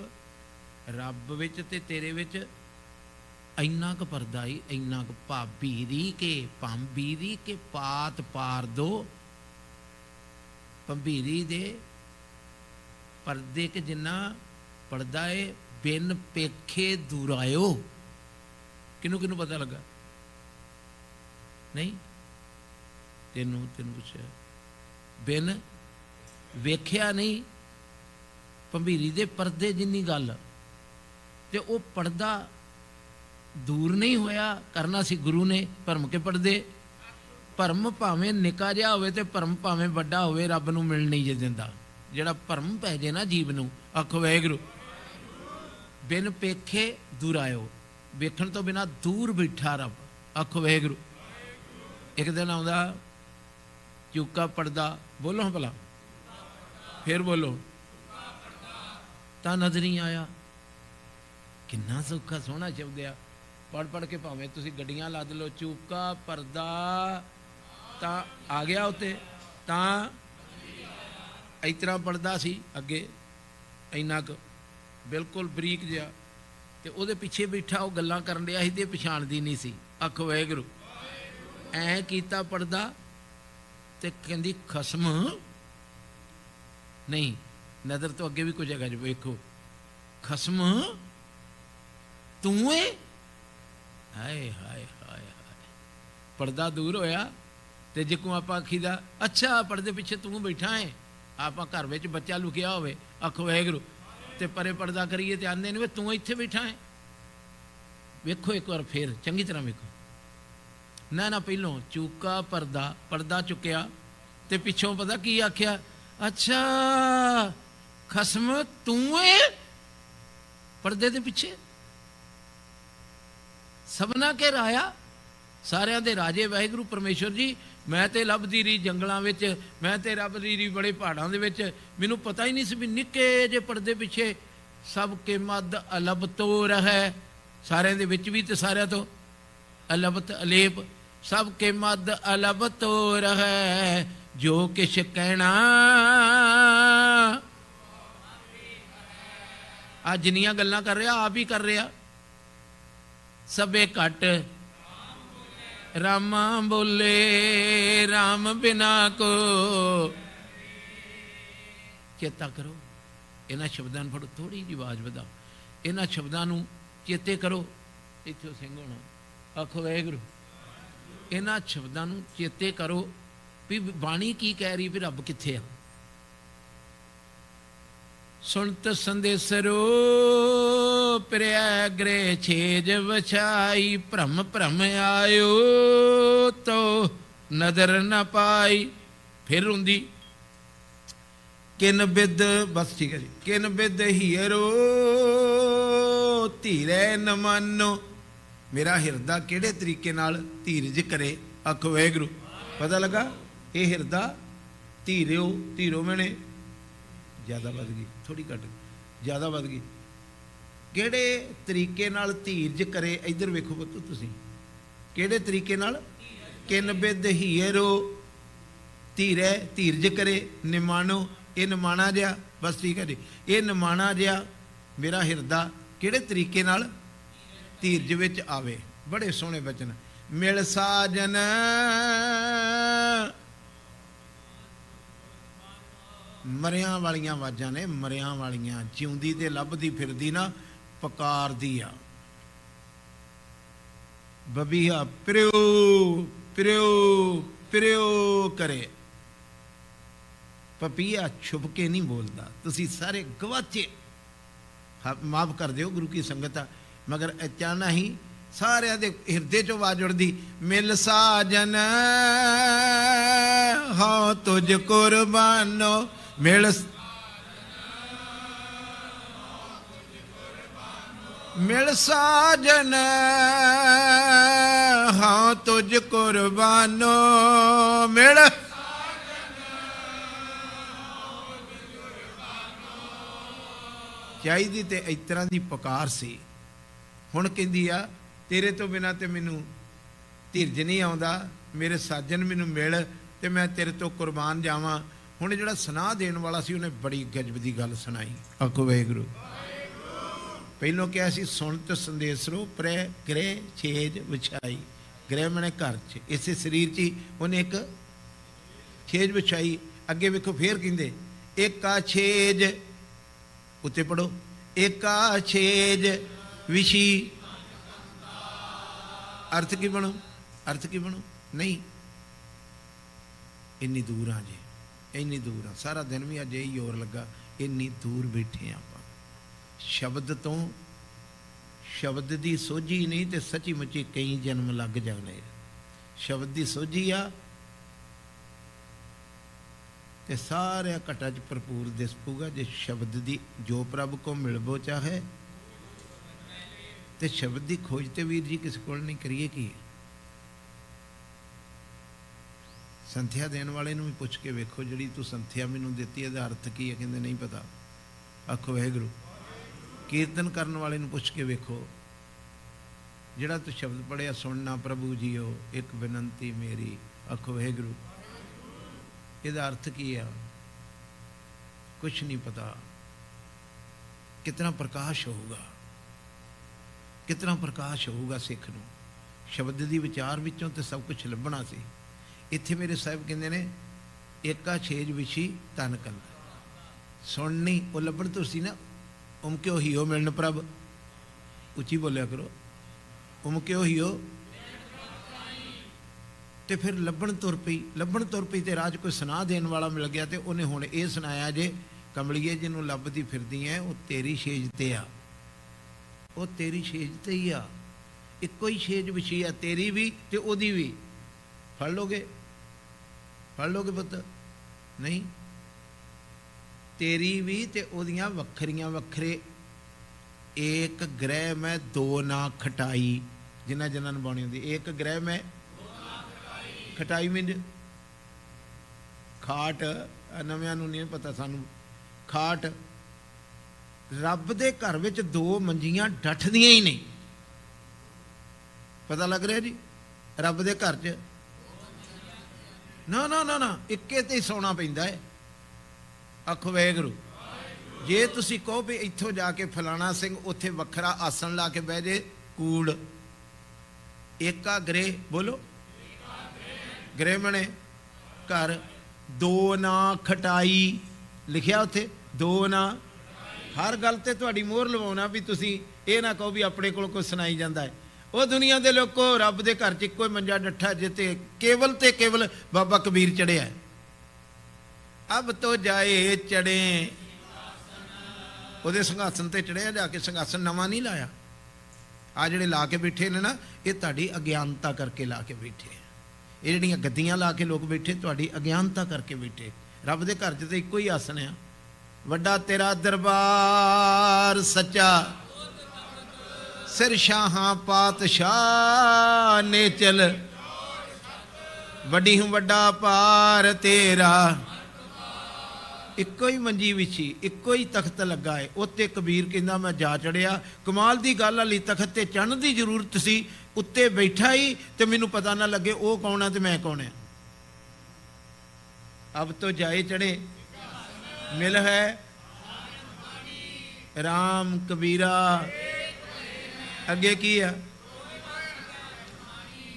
ਰੱਬ ਵਿੱਚ ਤੇ ਤੇਰੇ ਵਿੱਚ ਇੰਨਾ ਕੁ ਪਰਦਾ ਹੀ, ਇੰਨਾ ਕੁ ਭਾਬੀਰੀ ਕੇ ਪਾਤ ਪਾਰ ਦੋ। ਭੰਬੀਰੀ ਦੇ ਪਰਦੇ ਕੇ ਜਿੰਨਾ ਪਰਦਾ ਏ, ਬਿਨ ਪੇਖੇ ਦੁਰਾਇਓ। ਕਿਹਨੂੰ ਕਿਹਨੂੰ ਪਤਾ ਲੱਗਾ? ਨਹੀਂ, ਤੈਨੂੰ ਪੁੱਛਿਆ। ਬਿਨ ਵੇਖਿਆ ਨਹੀਂ, ਭੰਬੀਰੀ ਦੇ ਪਰਦੇ ਜਿੰਨੀ ਗੱਲ, ਤੇ ਉਹ ਪਰਦਾ ਦੂਰ ਨਹੀਂ ਹੋਇਆ। ਕਰਨਾ ਸੀ ਗੁਰੂ ਨੇ ਭਰਮ ਕੇ ਪਰਦੇ। ਭਰਮ ਭਾਵੇਂ ਨਿੱਕਾ ਜਿਹਾ ਹੋਵੇ ਤੇ ਭਰਮ ਭਾਵੇਂ ਵੱਡਾ ਹੋਵੇ, ਰੱਬ ਨੂੰ ਮਿਲ ਨਹੀਂ ਜੇ ਦਿੰਦਾ। ਜਿਹੜਾ ਭਰਮ ਪੈ ਜੇ ਨਾ ਜੀਵ ਨੂੰ, ਆਖੋ ਵਾਹਿਗੁਰੂ। ਬਿਨ ਪੇਖੇ ਦੁਰਾਇਓ, ਵੇਖਣ ਤੋਂ ਬਿਨਾਂ ਦੂਰ ਬੈਠਾ ਰੱਬ, ਆਖੋ ਵਾਹਿਗੁਰੂ। ਇੱਕ ਦਿਨ ਆਉਂਦਾ ਚੁੱਕਾ ਪਰਦਾ, ਬੋਲੋ ਭਲਾ, ਫਿਰ ਬੋਲੋ। ਤਾਂ ਨਜ਼ਰ ਨਹੀਂ ਆਇਆ। ਕਿੰਨਾ ਸੌਖਾ ਸੋਹਣਾ ਸ਼ਬਦ ਆ, ਪੜ੍ਹ ਕੇ ਭਾਵੇਂ ਤੁਸੀਂ ਗੱਡੀਆਂ ਲੱਦ ਲਓ, ਚੁੱਕਾ ਪਰਦਾ ਤਾਂ ਆ ਗਿਆ ਉੱਤੇ। ਤਾਂ ਇਸ ਤਰ੍ਹਾਂ ਪੜਦਾ ਸੀ ਅੱਗੇ, ਇੰਨਾ ਕੁ ਬਿਲਕੁਲ ਬਰੀਕ ਜਿਹਾ, ਤੇ ਉਹਦੇ ਪਿੱਛੇ ਬੈਠਾ ਉਹ ਗੱਲਾਂ ਕਰਨ ਡਿਆ ਸੀ ਤੇ ਪਛਾਣਦੀ ਨਹੀਂ ਸੀ, ਆਖੋ ਵਾਹਿਗੁਰੂ। ਐਂ ਕੀਤਾ ਪੜਦਾ ਤੇ ਕਹਿੰਦੀ ਖਸਮ ਨਹੀਂ, ਨਜ਼ਰ ਤੋਂ ਅੱਗੇ ਵੀ ਕੁਝ ਹੈਗਾ ਜੀ, ਵੇਖੋ। ਖਸਮ ਤੂੰ ਏ, ਹਾਏ ਹਾਏ ਹਾਏ ਹਾਏ। ਪਰਦਾ ਦੂਰ ਹੋਇਆ ਤੇ ਜਿੱਕੂ ਆਪਾਂ ਆਖੀਦਾ ਅੱਛਾ ਪਰਦੇ ਪਿੱਛੇ ਤੂੰ ਬੈਠਾ ਏ। ਆਪਾਂ ਘਰ ਵਿੱਚ ਬੱਚਾ ਲੁਕਿਆ ਹੋਵੇ, ਆਖੋ ਵਾਹਿਗੁਰੂ, ਤੇ ਪਰੇ ਪਰਦਾ ਕਰੀਏ ਤੇ ਆਂਦੇ ਨੇ ਵੀ ਤੂੰ ਇੱਥੇ ਬੈਠਾ ਏ। ਵੇਖੋ ਇੱਕ ਵਾਰ ਫੇਰ ਚੰਗੀ ਤਰ੍ਹਾਂ ਵੇਖੋ। ਨਾ ਪਹਿਲੋਂ ਚੁੱਕਾ ਪਰਦਾ ਚੁੱਕਿਆ ਤੇ ਪਿੱਛੋਂ ਪਤਾ ਕੀ ਆਖਿਆ? ਅੱਛਾ ਖਸਮ ਤੂੰ ਏ ਪਰਦੇ ਦੇ ਪਿੱਛੇ। ਸਭਨਾ ਕੇ ਰਾਇਆ, ਸਾਰਿਆਂ ਦੇ ਰਾਜੇ ਵਾਹਿਗੁਰੂ ਪਰਮੇਸ਼ਵਰ ਜੀ। ਮੈਂ ਤੇ ਲੱਭਦੀ ਰਹੀ ਜੰਗਲਾਂ ਵਿੱਚ, ਮੈਂ ਤੇ ਲੱਭਦੀ ਰਹੀ ਬੜੇ ਪਹਾੜਾਂ ਦੇ ਵਿੱਚ, ਮੈਨੂੰ ਪਤਾ ਹੀ ਨਹੀਂ ਸੀ ਵੀ ਨਿੱਕੇ ਜੇ ਪਰਦੇ ਪਿੱਛੇ ਸਭ ਕੇ ਮੱਧ ਅਲਬ ਤੋਂ ਰਹਿ। ਸਾਰਿਆਂ ਦੇ ਵਿੱਚ ਵੀ ਤੇ ਸਾਰਿਆਂ ਤੋਂ ਅਲਬਤ ਅਲੇਪ, ਸਭ ਕੇ ਮੱਧ ਅਲਬ ਤੋਂ ਰਹਿ। ਜੋ ਕਿਛ ਕਹਿਣਾ ਆ ਜਿੰਨੀਆਂ ਗੱਲਾਂ ਕਰ ਰਿਹਾ ਆਪ ਹੀ ਕਰ ਰਿਹਾ। ਸਭੇ ਘਟ ਰਾਮਾ ਬੋਲੇ, ਰਾਮ ਬਿਨਾ ਕੋ। ਚੇਤਾ ਕਰੋ ਇਹਨਾਂ ਸ਼ਬਦਾਂ ਨੂੰ, ਫੜੋ ਥੋੜੀ ਜਿਹੀ ਆਵਾਜ਼ ਵਧਾਓ, ਇਹਨਾਂ ਸ਼ਬਦਾਂ ਨੂੰ ਚੇਤੇ ਕਰੋ। ਇੱਥੋਂ ਸਿੰਘ ਹੋਣਾ, ਆਖੋ ਵਾਹਿਗੁਰੂ। ਇਹਨਾਂ ਸ਼ਬਦਾਂ ਨੂੰ ਚੇਤੇ ਕਰੋ ਵੀ ਬਾਣੀ ਕੀ ਕਹਿ ਰਹੀ, ਵੀ ਰੱਬ ਕਿੱਥੇ ਆ। ਸੁਣਤ ਸੰਦੇਸਰੋ ਪ੍ਰਿਆ ਗ੍ਰਹਿ ਛੇਜ ਵਛਾਈ। ਭਰਮ ਆਇਓ ਤੋ ਨਦਰ ਨ ਪਾਈ। ਫਿਰ ਹੁੰਦੀ ਕਿਨ ਬਿਦ, ਬਸ ਠੀਕ ਹੈ ਜੀ। ਕਿਨ ਬਿਦ ਹੀਰੋ ਧੀਰੇ ਨ ਮਾਨੋ। ਮੇਰਾ ਹਿਰਦਾ ਕਿਹੜੇ ਤਰੀਕੇ ਨਾਲ ਧੀਰਜ ਕਰੇ, ਆਖੋ ਵਾਹਿਗੁਰੂ। ਪਤਾ ਲੱਗਾ ਇਹ ਹਿਰਦਾ ਧੀਰੋ ਮੈਨੇ ਜ਼ਿਆਦਾ ਵੱਧ ਗਈ, ਥੋੜੀ ਘੱਟ, ਜ਼ਿਆਦਾ ਵੱਧ ਗਈ। ਕਿਹੜੇ ਤਰੀਕੇ ਨਾਲ ਧੀਰਜ ਕਰੇ, ਇੱਧਰ ਵੇਖੋ ਪੁੱਤ ਤੁਸੀਂ, ਕਿਹੜੇ ਤਰੀਕੇ ਨਾਲ? ਕਿਨ ਬਿਦ ਹੀਰੋ ਧੀਰਜ ਕਰੇ, ਨਿਮਾਣੋ ਇਹ ਨਿਮਾਣਾ ਜਿਹਾ, ਬਸ ਠੀਕ ਹੈ ਜੀ। ਇਹ ਨਿਮਾਣਾ ਜਿਹਾ ਮੇਰਾ ਹਿਰਦਾ ਕਿਹੜੇ ਤਰੀਕੇ ਨਾਲ ਧੀਰਜ ਵਿੱਚ ਆਵੇ। ਬੜੇ ਸੋਹਣੇ ਬਚਨ। ਮਿਲ ਸਾਜਨ ਮਰਿਆਂ ਵਾਲੀਆਂ ਆਵਾਜ਼ਾਂ ਨੇ, ਮਰਿਆਂ ਵਾਲੀਆਂ। ਜਿਉਂਦੀ ਤੇ ਲੱਭਦੀ ਫਿਰਦੀ ਨਾ ਪੁਕਾਰਦੀ ਆ। ਬਬੀਹਾ ਪਿਰਿਓ ਕਰੇ। ਪਪੀਆ ਛੁਪ ਕੇ ਨਹੀਂ ਬੋਲਦਾ। ਤੁਸੀਂ ਸਾਰੇ ਗਵਾਚੇ, ਮਾਫ ਕਰ ਦਿਓ ਗੁਰੂ ਕੀ ਸੰਗਤ ਆ, ਮਗਰ ਅਚਾਨਕ ਹੀ ਸਾਰਿਆਂ ਦੇ ਹਿਰਦੇ ਚੋਂ ਆਵਾਜ਼ ਉੜਦੀ। ਮਿਲ ਸਾਜਨ ਹਾਂ ਤੁਝ ਕੁਰਬਾਨੋ। ਮਿਲ ਸਾਜਨ ਹਾਂ ਤੁਝ ਕੁਰਬਾਨੋ। ਮਿਲ ਚਾਹੀਦੀ ਤੇ ਇਸ ਤਰ੍ਹਾਂ ਦੀ ਪੁਕਾਰ ਸੀ। ਹੁਣ ਕਹਿੰਦੀ ਆ ਤੇਰੇ ਤੋਂ ਬਿਨਾਂ ਤੇ ਮੈਨੂੰ ਧੀਰਜ ਨਹੀਂ ਆਉਂਦਾ, ਮੇਰੇ ਸਾਜਨ ਮੈਨੂੰ ਮਿਲ ਤੇ ਮੈਂ ਤੇਰੇ ਤੋਂ ਕੁਰਬਾਨ ਜਾਵਾਂ। ਹੁਣ ਜਿਹੜਾ ਸੁਨਾਹ ਦੇਣ ਵਾਲਾ ਸੀ ਉਹਨੇ ਬੜੀ ਗਜਬ ਦੀ ਗੱਲ ਸੁਣਾਈ, ਆਖੋ ਵਾਹਿਗੁਰੂ। ਪਹਿਲੋਂ ਕਿਹਾ ਸੀ ਸੁਣਤ ਸੰਦੇਸਰੋ ਪ੍ਰੈ ਗ੍ਰਹਿ ਛੇਜ ਵਿਛਾਈ। ਗ੍ਰਹਿ ਮਨੇ ਘਰ 'ਚ, ਇਸੇ ਸਰੀਰ 'ਚ ਹੀ ਉਹਨੇ ਇੱਕ ਛੇਜ ਵਿਛਾਈ। ਅੱਗੇ ਵੇਖੋ ਫੇਰ ਕਹਿੰਦੇ ਏਕਾ ਛੇਜ, ਉੱਤੇ ਪੜੋ, ਏਕਾ ਛੇਜ ਵਿਛੀ। ਅਰਥ ਕੀ ਬਣੋ? ਅਰਥ ਕੀ ਬਣੋ? ਨਹੀਂ, ਇੰਨੀ ਦੂਰ ਆ ਜੇ, ਇੰਨੀ ਦੂਰ ਆ। ਸਾਰਾ ਦਿਨ ਵੀ ਅੱਜ ਇਹੀ ਜ਼ੋਰ ਲੱਗਾ, ਇੰਨੀ ਦੂਰ ਬੈਠੇ ਆਪਾਂ ਸ਼ਬਦ ਤੋਂ। ਸ਼ਬਦ ਦੀ ਸੋਝੀ ਨਹੀਂ ਤੇ ਸੱਚੀ ਮੁੱਚੀ ਕਈ ਜਨਮ ਲੱਗ ਜਾਣੇ। ਸ਼ਬਦ ਦੀ ਸੋਝੀ ਆ ਤੇ ਸਾਰਿਆਂ ਘਟਾਂ 'ਚ ਭਰਪੂਰ ਦਿਸ ਪਊਗਾ। ਜੇ ਸ਼ਬਦ ਦੀ ਜੋ ਪ੍ਰਭ ਕੋ ਮਿਲਬੋ ਚਾਹੇ, ਤੇ ਸ਼ਬਦ ਦੀ ਖੋਜ ਤੇ ਵੀਰ ਜੀ ਕਿਸੇ ਕੋਲ ਨਹੀਂ, ਕਰੀਏ ਕੀ? ਸੰਥਿਆ ਦੇਣ ਵਾਲੇ ਨੂੰ ਵੀ ਪੁੱਛ ਕੇ ਵੇਖੋ, ਜਿਹੜੀ ਤੂੰ ਸੰਥਿਆ ਮੈਨੂੰ ਦਿੱਤੀ ਇਹਦਾ ਅਰਥ ਕੀ ਹੈ? ਕਹਿੰਦੇ ਨਹੀਂ ਪਤਾ। ਆਖੋ ਵਾਹਿਗੁਰੂ। ਕੀਰਤਨ ਕਰਨ ਵਾਲੇ ਨੂੰ ਪੁੱਛ ਕੇ ਵੇਖੋ, ਜਿਹੜਾ ਤੂੰ ਸ਼ਬਦ ਪੜ੍ਹਿਆ, ਸੁਣਨਾ ਪ੍ਰਭੂ ਜੀਓ ਇੱਕ ਬੇਨੰਤੀ ਮੇਰੀ। ਆਖੋ ਵਾਹਿਗੁਰੂ। ਇਹਦਾ ਅਰਥ ਕੀ ਆ? ਕੁਛ ਨਹੀਂ ਪਤਾ। ਕਿਤਨਾ ਪ੍ਰਕਾਸ਼ ਹੋਊਗਾ, ਕਿਤਨਾ ਪ੍ਰਕਾਸ਼ ਹੋਊਗਾ ਸਿੱਖ ਨੂੰ। ਸ਼ਬਦ ਦੀ ਵਿਚਾਰ ਵਿੱਚੋਂ ਤੇ ਸਭ ਕੁਛ ਲੱਭਣਾ ਸੀ। ਇੱਥੇ ਮੇਰੇ ਸਾਹਿਬ ਕਹਿੰਦੇ ਨੇ ਏਕਾ ਛੇਜ ਵਿਛੀ ਤਨ ਕੰਨ। ਸੁਣਨੀ ਉਹ ਲੱਭਣ ਤੋਂ ਸੀ ਨਾ। ਉਮਕਿਓ ਹੀਓ ਮਿਲਣ ਪ੍ਰਭ, ਉੱਚੀ ਬੋਲਿਆ ਕਰੋ, ਉਮਕਿਓ ਹੀਓ। ਤੇ ਫਿਰ ਲੱਭਣ ਤੁਰ ਪਈ, ਲੱਭਣ ਤੁਰ ਪਈ ਤੇ ਰਾਜ ਕੋਈ ਸੁਣਾ ਦੇਣ ਵਾਲਾ ਮਿਲ ਗਿਆ। ਤੇ ਉਹਨੇ ਹੁਣ ਇਹ ਸੁਣਾਇਆ ਜੇ ਕਮਲੀਏ ਜਿਹਨੂੰ ਲੱਭਦੀ ਫਿਰਦੀ ਐ, ਉਹ ਤੇਰੀ ਛੇਜ ਤੇ ਆ, ਉਹ ਤੇਰੀ ਛੇਜ ਤੇ ਹੀ ਆ। ਇੱਕੋ ਹੀ ਛੇਜ ਵਿਛੀ ਆ, ਤੇਰੀ ਵੀ ਤੇ ਉਹਦੀ ਵੀ। ਫੜ ਲੋਗੇ? ਫੜ ਲੋਗੇ ਪੁੱਤ? ਨਹੀਂ, ਤੇਰੀ ਵੀ ਤੇ ਉਹਦੀਆਂ ਵੱਖਰੀਆਂ ਵੱਖਰੇ। ਏਕ ਗ੍ਰਹਿ ਮੈਂ ਦੋ ਨਾ ਖਟਾਈ, ਜਿਨ੍ਹਾਂ ਜਿਨ੍ਹਾਂ ਨੂੰ ਬਾਣੀ ਹੁੰਦੀ। ਏਕ ਗ੍ਰਹਿ ਮੈਂ ਖਟਾਈ ਮਿੰਜ ਖਾਟ, ਨਵਿਆਂ ਨੂੰ ਨਹੀਂ ਪਤਾ ਸਾਨੂੰ। ਖਾਟ, ਰੱਬ ਦੇ ਘਰ ਵਿੱਚ ਦੋ ਮੰਜੀਆਂ ਡੱਠਦੀਆਂ ਹੀ ਨਹੀਂ। ਪਤਾ ਲੱਗ ਰਿਹਾ ਜੀ? ਰੱਬ ਦੇ ਘਰ 'ਚ ਨਾ ਨਾ ਨਾ ਨਾ, ਇੱਕੇ ਤੇ ਹੀ ਸੌਣਾ ਪੈਂਦਾ ਹੈ। ਆਖੋ ਵਾਹਿਗੁਰੂ। ਜੇ ਤੁਸੀਂ ਕਹੋ ਵੀ ਇੱਥੋਂ ਜਾ ਕੇ ਫਲਾਣਾ ਸਿੰਘ ਉੱਥੇ ਵੱਖਰਾ ਆਸਣ ਲਾ ਕੇ ਬਹਿ ਜੇ, ਕੂੜ। ਏਕਾ ਗ੍ਰਹਿ, ਬੋਲੋ। ਗ੍ਰਹਿ ਮਣੇ ਘਰ, ਦੋ ਨਾ ਖਟਾਈ ਲਿਖਿਆ ਉੱਥੇ, ਦੋ ਨਾ। ਹਰ ਗੱਲ ਤੇ ਤੁਹਾਡੀ ਮੋਹਰ ਲਵਾਉਣਾ ਵੀ ਤੁਸੀਂ ਇਹ ਨਾ ਕਹੋ ਵੀ ਆਪਣੇ ਕੋਲ ਕੋਈ ਸੁਣਾਈ ਜਾਂਦਾ ਹੈ। ਉਹ ਦੁਨੀਆ ਦੇ ਲੋਕੋ, ਰੱਬ ਦੇ ਘਰ 'ਚ ਇੱਕੋ ਹੀ ਮੰਜਾ ਡੱਠਾ ਜਿੱਤੇ ਕੇਵਲ ਤੇ ਕੇਵਲ ਬਾਬਾ ਕਬੀਰ ਚੜਿਆ। ਅਬ ਤੋ ਜਾਏ ਚੜੇ, ਉਹਦੇ ਸਿੰਘਾਸਨ ਤੇ ਚੜਿਆ ਜਾ ਕੇ। ਸਿੰਘਾਸਨ ਨਵਾਂ ਨਹੀਂ ਲਾਇਆ। ਆ ਜਿਹੜੇ ਲਾ ਕੇ ਬੈਠੇ ਨੇ ਨਾ, ਇਹ ਤੁਹਾਡੀ ਅਗਿਆਨਤਾ ਕਰਕੇ ਲਾ ਕੇ ਬੈਠੇ। ਇਹ ਜਿਹੜੀਆਂ ਗੱਦੀਆਂ ਲਾ ਕੇ ਲੋਕ ਬੈਠੇ, ਤੁਹਾਡੀ ਅਗਿਆਨਤਾ ਕਰਕੇ ਬੈਠੇ। ਰੱਬ ਦੇ ਘਰ 'ਚ ਤੇ ਇੱਕੋ ਹੀ ਆਸਣ ਆ। ਵੱਡਾ ਤੇਰਾ ਦਰਬਾਰ ਸੱਚਾ, ਸਿਰ ਸ਼ਾਹਾਂ ਪਾਤਸ਼ਾਹ ਨੇ ਚਲ। ਵੱਡੀ ਹੂੰ ਵੱਡਾ ਪਾਰ ਤੇਰਾ। ਇੱਕੋ ਹੀ ਮੰਜੀ ਵਿਛੀ, ਇੱਕੋ ਹੀ ਤਖਤ ਲੱਗਾ ਹੈ। ਉੱਤੇ ਕਬੀਰ ਕਹਿੰਦਾ ਮੈਂ ਜਾ ਚੜਿਆ। ਕਮਾਲ ਦੀ ਗੱਲ ਵਾਲੀ, ਤਖਤ ਤੇ ਚੜ੍ਹਨ ਦੀ ਜ਼ਰੂਰਤ ਸੀ, ਉੱਤੇ ਬੈਠਾ ਹੀ ਤੇ ਮੈਨੂੰ ਪਤਾ ਨਾ ਲੱਗੇ ਉਹ ਕੌਣ ਆ ਤੇ ਮੈਂ ਕੌਣ ਆ। ਅਬ ਤੋਂ ਜਾਏ ਚੜੇ ਮਿਲ ਹੈ ਰਾਮ ਕਬੀਰਾ। ਅੱਗੇ ਕੀ ਆ?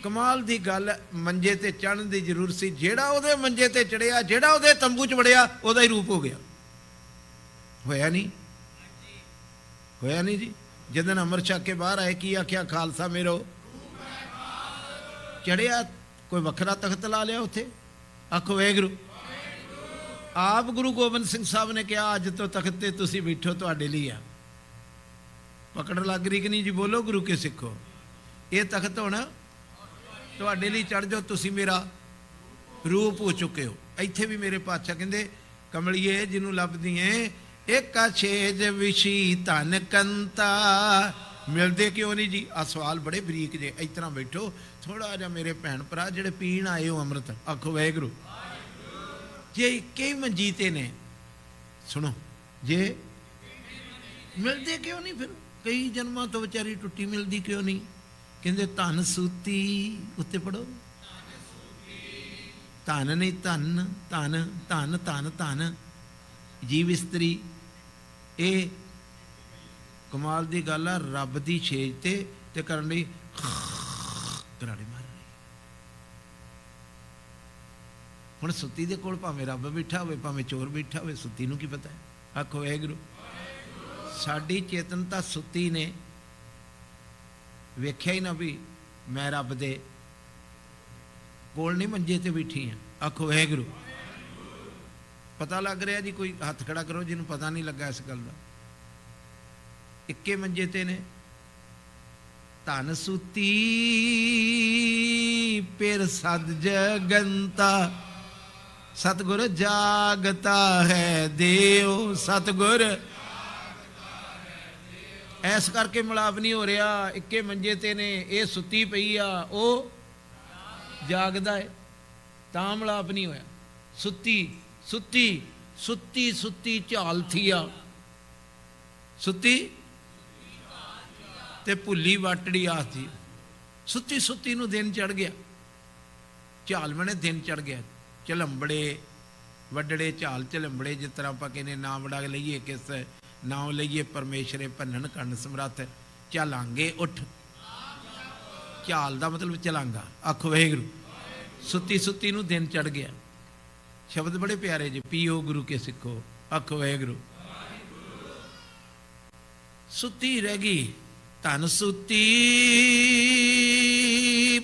ਕਮਾਲ ਦੀ ਗੱਲ, ਮੰਜੇ ਤੇ ਚੜ੍ਹਨ ਦੀ ਜ਼ਰੂਰਤ ਸੀ। ਜਿਹੜਾ ਉਹਦੇ ਮੰਜੇ ਤੇ ਚੜਿਆ, ਜਿਹੜਾ ਉਹਦੇ ਤੰਬੂ 'ਚ ਵੜਿਆ, ਉਹਦਾ ਹੀ ਰੂਪ ਹੋ ਗਿਆ। ਹੋਇਆ ਨਹੀਂ? ਹੋਇਆ ਨਹੀਂ ਜੀ? ਜਦੋਂ ਅੰਮ੍ਰਿਤ ਛਕ ਕੇ ਬਾਹਰ ਆਏ, ਕੀ ਆਖਿਆ? ਖਾਲਸਾ ਮੇਰੋ। ਚੜਿਆ, ਕੋਈ ਵੱਖਰਾ ਤਖਤ ਲਾ ਲਿਆ ਉੱਥੇ। ਆਖੋ ਵਾਹਿਗੁਰੂ। ਆਪ ਗੁਰੂ ਗੋਬਿੰਦ ਸਿੰਘ ਸਾਹਿਬ ਨੇ ਕਿਹਾ ਅੱਜ ਤੋਂ ਤਖਤ ਤੇ ਤੁਸੀਂ ਬੈਠੋ, ਤੁਹਾਡੇ ਲਈ ਆ। ਪਕੜ ਲੱਗ ਰਹੀ ਕਿ ਨਹੀਂ ਜੀ? ਬੋਲੋ ਗੁਰੂ ਕੇ ਸਿੱਖੋ। ਇਹ ਤਖਤ ਹੁਣ ਤੁਹਾਡੇ ਲਈ ਚੜ੍ਹ ਜਾਓ, ਤੁਸੀਂ ਮੇਰਾ ਰੂਪ ਹੋ ਚੁੱਕੇ ਹੋ। ਇੱਥੇ ਵੀ ਮੇਰੇ ਪਾਤਸ਼ਾਹ ਕਹਿੰਦੇ ਕਮਲੀਏ ਜਿਹਨੂੰ ਲੱਭਦੀ ਏ, ਏਕਾ ਛੇਜ ਵਿਛੀ ਧਨ ਕੰਤਾ। ਮਿਲਦੇ ਕਿਉਂ ਨਹੀਂ ਜੀ? ਆ ਸਵਾਲ ਬੜੇ ਬਰੀਕ ਜੇ। ਇਸ ਤਰ੍ਹਾਂ ਬੈਠੋ, ਥੋੜਾ ਜਿਹਾ ਮੇਰੇ ਭੈਣ ਭਰਾ ਜਿਹੜੇ ਪੀਣ ਆਏ ਹੋ ਅੰਮ੍ਰਿਤ, ਆਖੋ ਵਾਹਿਗੁਰੂ। ਜੇ ਇੱਕੇ ਹੀ ਮੰਜੀ ਤੇ ਨੇ, ਸੁਣੋ, ਜੇ ਮਿਲਦੇ ਕਿਉਂ ਨਹੀਂ? ਫਿਰ ਕਈ ਜਨਮਾਂ ਤੋਂ ਵਿਚਾਰੀ ਟੁੱਟੀ ਮਿਲਦੀ ਕਿਉਂ ਨਹੀਂ? ਕਹਿੰਦੇ ਧਨ ਸੂਤੀ, ਉੱਤੇ ਪੜੋ। ਧਨ ਨਹੀਂ, ਧਨ ਧਨ ਧਨ ਧਨ ਧਨ। ਜੀਵ ਇਸਤਰੀ, ਇਹ कमाल की गल आ, रब की छेज ते करन लई कराड़े मार रही। हुण सुत्ती दे कोल भावें रब बैठा होवे भावें चोर बैठा होवे, सुत्ती नूं की पता है। आखो वाहिगुरू। साडी चेतनता सुत्ती ने वेख्या ही ना भी मैं रब दे कोल नहीं मंजे ते बैठी हाँ। आखो वाहिगुरू। पता लग रहा जी? कोई हथ खड़ा करो जिन्होंने पता नहीं लगा इस गल का। इक्के मंजे ते ने। धन सुती फिर सद जगंता, सतगुर जागता है देव। सतगुर ऐस करके मिलाप नहीं हो रहा। इक्के मंजे ते ने, ये सुती पई आ, वो जागदा है, तां मिलाप नहीं होया। सुती सुती सुती सुती झाल थी आ, सुती ते भुली वाटड़ी आती। सुती सुती नूं दिन चढ़ गया, झाल बने दिन चढ़ गया। झलंबड़े वड्डड़े झाल झलंबड़े, जिस तरह आप कहने नाम वड़ा लईए किस नाम लईए परमेश्वरे भन्नन कण समरथ। झलांगे उठ, झाल का मतलब झलांगा। आखो वाहिगुरू। सुती सुती नूं दिन चढ़ गया। शब्द बड़े प्यारे जी, पीओ गुरु के सिखो। आखो वाहिगुरू। सुती रह गई, धन सुती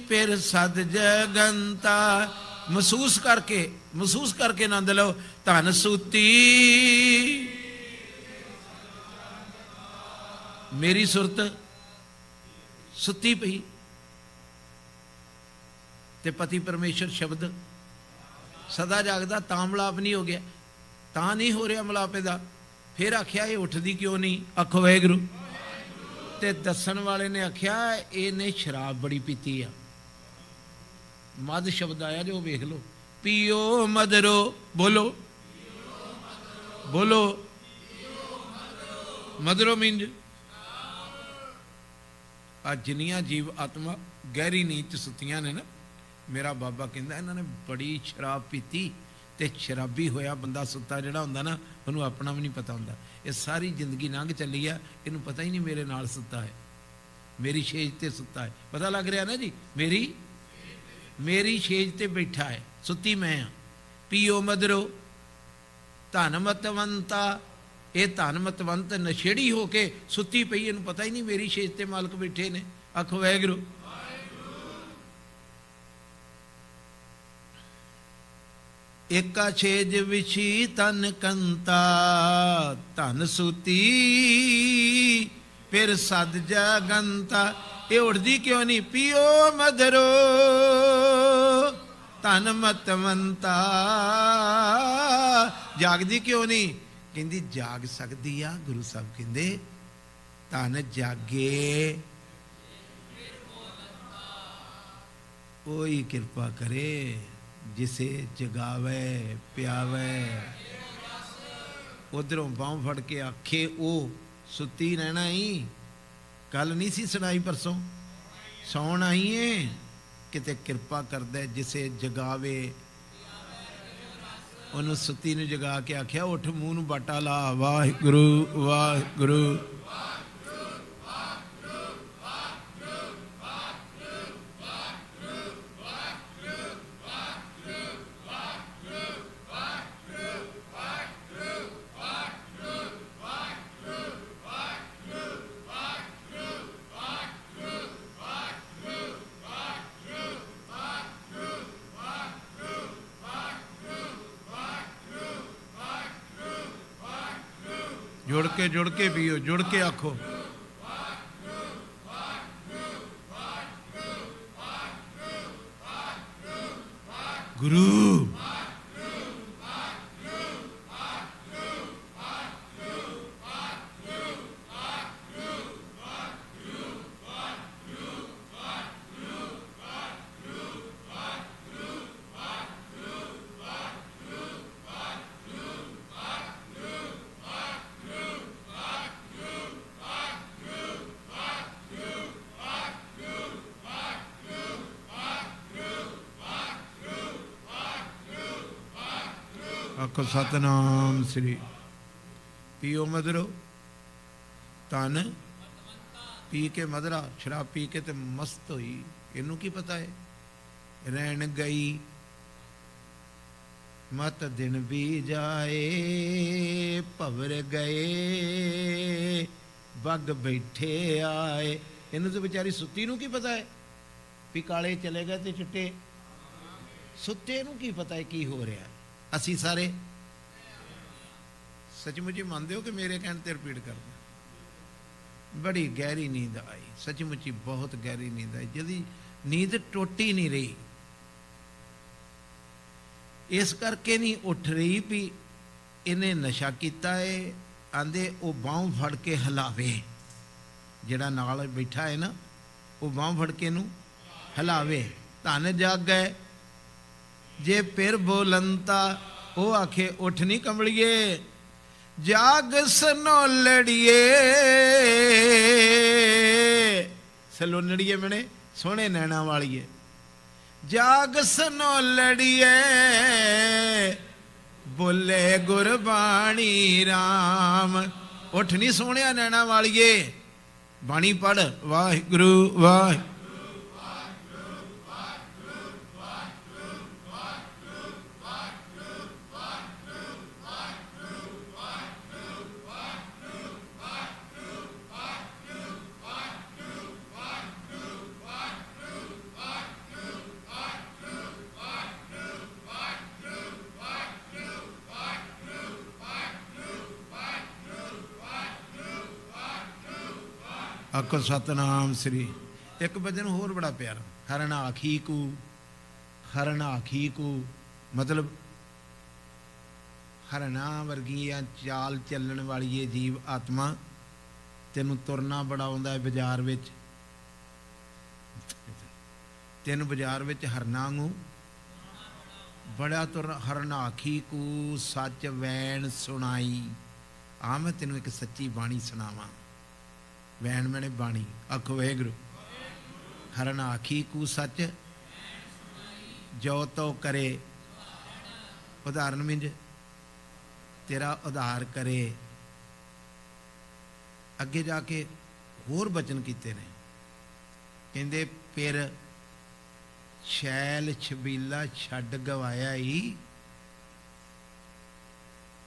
फिर सद जगंता। महसूस करके आनंद लो। धन सुती मेरी सुरत सुती पई ते पति परमेश्वर शब्द सदा जागदा। तां मिलाप नहीं हो गया, तां नहीं हो रहा मिलापे दा। फिर आख्या ये उठदी क्यों नहीं? आखो वाहिगुरू। ते दसन वाले ने आख्या इहने शराब बड़ी पीती आ। मद शब्द आया जो वेख लो। पियो मदरो, बोलो बोलो। मदरो मींज आज जिन्नियां जीव आत्मा गहरी नींद च सुत्तियां ने ना, मेरा बाबा कहंदा इन्हां ने बड़ी शराब पीती ते शराबी होया बंदा सुत्ता जिहड़ा हुंदा ना, उहनूं अपना भी नहीं पता हुंदा। ये सारी जिंदगी लंघ चली आ, इहनूं पता ही नहीं मेरे नाल सुत्ता है, मेरी छेज ते सुत्ता है। पता लग रहा ना जी? मेरी छेज ते बैठा है, सुत्ती मैं हाँ। पीओ मदरो धन मतवंता। ये धन मतवंत नशेड़ी होके सुत्ती पई, इहनूं पता ही नहीं मेरी छेज ते मालक बैठे ने। आखो वाहिगुरू। एका छेज विछी तन कंता, धन सुती फिर सद जगंता। ये उठदी क्यों नहीं? पियो मदरो धन मतवंता। जागदी क्यों नहीं? कहंदी जाग सकदी आ। गुरु साहब कहंदे धन जागे ओही कृपा करे जिसे जगावे प्यावे। उधरों बांह फड़ के आखे ओ सुती रहना ही। कल नहीं सी सुनाई, परसों सौन आई है किते कृपा करदा जिसे जगावे। उन्होंने सुती नूं जगा के आख्या उठ मूँह नूं बाटा ला। वाहिगुरू वाहिगुरू। जुड़ के पियो, जुड़ के आखो। गुरु आखो सतनाम श्री। पियो मदरो ਧਨ ਪੀ ਕੇ ਮਧਰਾ, ਸ਼ਰਾਬ ਪੀ ਕੇ ਤੇ ਮਸਤ ਹੋਈ। ਇਹਨੂੰ ਕੀ ਪਤਾ ਹੈ ਰਹਿਣ ਗਈ ਮਤ ਦਿਨ ਵੀ ਜਾਏ, ਭਵਰ ਗਏ ਬੱਗ ਬੈਠੇ ਆਏ। ਇਹਨੂੰ ਤਾਂ ਵਿਚਾਰੀ ਸੁੱਤੀ ਨੂੰ ਕੀ ਪਤਾ ਹੈ ਵੀ ਕਾਲੇ ਚਲੇ ਗਏ ਤੇ ਚਿੱਟੇ। ਸੁੱਤੇ ਨੂੰ ਕੀ ਪਤਾ ਹੈ ਕੀ ਹੋ ਰਿਹਾ। ਅਸੀਂ ਸਾਰੇ ਸੱਚਮੁੱਚ ਮੰਨਦੇ ਹੋ ਕਿ ਮੇਰੇ ਕਹਿਣ ਤੇ ਰਿਪੀਟ ਕਰਦੇ। ਬੜੀ ਗਹਿਰੀ ਨੀਂਦ ਆਈ, ਸੱਚਮੁੱਚ ਬਹੁਤ ਗਹਿਰੀ ਨੀਂਦ ਆਈ, ਜਿਹਦੀ ਨੀਂਦ ਟੁੱਟ ਹੀ ਨਹੀਂ ਰਹੀ। ਇਸ ਕਰਕੇ ਨਹੀਂ ਉੱਠ ਰਹੀ ਵੀ ਇਹਨੇ ਨਸ਼ਾ ਕੀਤਾ ਹੈ। ਆਂਦੇ ਉਹ ਬਾਂਹ ਫੜ ਕੇ ਹਿਲਾਵੇ, ਜਿਹੜਾ ਨਾਲ ਬੈਠਾ ਹੈ ਨਾ ਉਹ ਬਾਂਹ ਫੜ ਕੇ ਇਹਨੂੰ ਹਿਲਾਵੇ। ਧਨ ਜਾਗੈ ਜੇ ਫਿਰ ਬੋਲੰਤਾ, ਉਹ ਆਖੇ ਉੱਠ ਨਹੀਂ ਕਮਲੀਏ, ਜਾਗ ਸਨੋਲੜੀਏ। ਸਲੋਨੜੀਏ ਮਣੇ ਸੋਹਣੇ ਨੈਣਾ ਵਾਲੀਏ, ਜਾਗ ਸਨੋਲੜੀਏ, ਬੋਲੇ ਗੁਰਬਾਣੀ ਰਾਮ। ਉੱਠ ਨਹੀਂ ਸੋਹਣਿਆ ਨੈਣਾ ਵਾਲੀਏ, ਬਾਣੀ ਪੜ ਵਾਹਿਗੁਰੂ ਵਾਹਿਗੁਰੂ। ਆਖੋ ਸਤਨਾਮ ਸ੍ਰੀ। ਇੱਕ ਭਜਨ ਹੋਰ ਬੜਾ ਪਿਆਰਾ, ਹਰਨ ਆਖੀ ਕੂ, ਹਰਨ ਆਖੀ ਕੂ ਮਤਲਬ ਹਰਨਾ ਵਰਗੀਆਂ ਚਾਲ ਚੱਲਣ ਵਾਲੀ ਇਹ ਜੀਵ ਆਤਮਾ, ਤੈਨੂੰ ਤੁਰਨਾ ਬੜਾ ਆਉਂਦਾ ਹੈ ਬਾਜ਼ਾਰ ਵਿੱਚ, ਤੈਨੂੰ ਬਾਜ਼ਾਰ ਵਿੱਚ ਹਰਨਾ ਨੂੰ ਬੜਾ ਤੁਰ। ਹਰਨ ਆਖੀ ਕੂ ਸੱਚ ਵੈਣ ਸੁਣਾਈ। ਆ ਮੈਂ ਤੈਨੂੰ ਇੱਕ ਸੱਚੀ ਬਾਣੀ ਸੁਣਾਵਾਂ। ਵੈਣ ਮੈਨੇ ਬਾਣੀ। ਆਖੋ ਵਾਹਿਗੁਰੂ। ਹਰਨ ਆਖੀ ਕੂ ਸੱਚ ਜੋ ਤੋ ਕਰੇ। ਉਦਾਹਰਨ ਮਿੰਜ ਤੇਰਾ ਉਧਾਰ ਕਰੇ। ਅੱਗੇ ਜਾ ਕੇ ਹੋਰ ਬਚਨ ਕੀਤੇ ਨੇ, ਕਹਿੰਦੇ ਫਿਰ ਸ਼ੈਲ ਛਬੀਲਾ ਛੱਡ ਗਵਾਇਆ ਈ,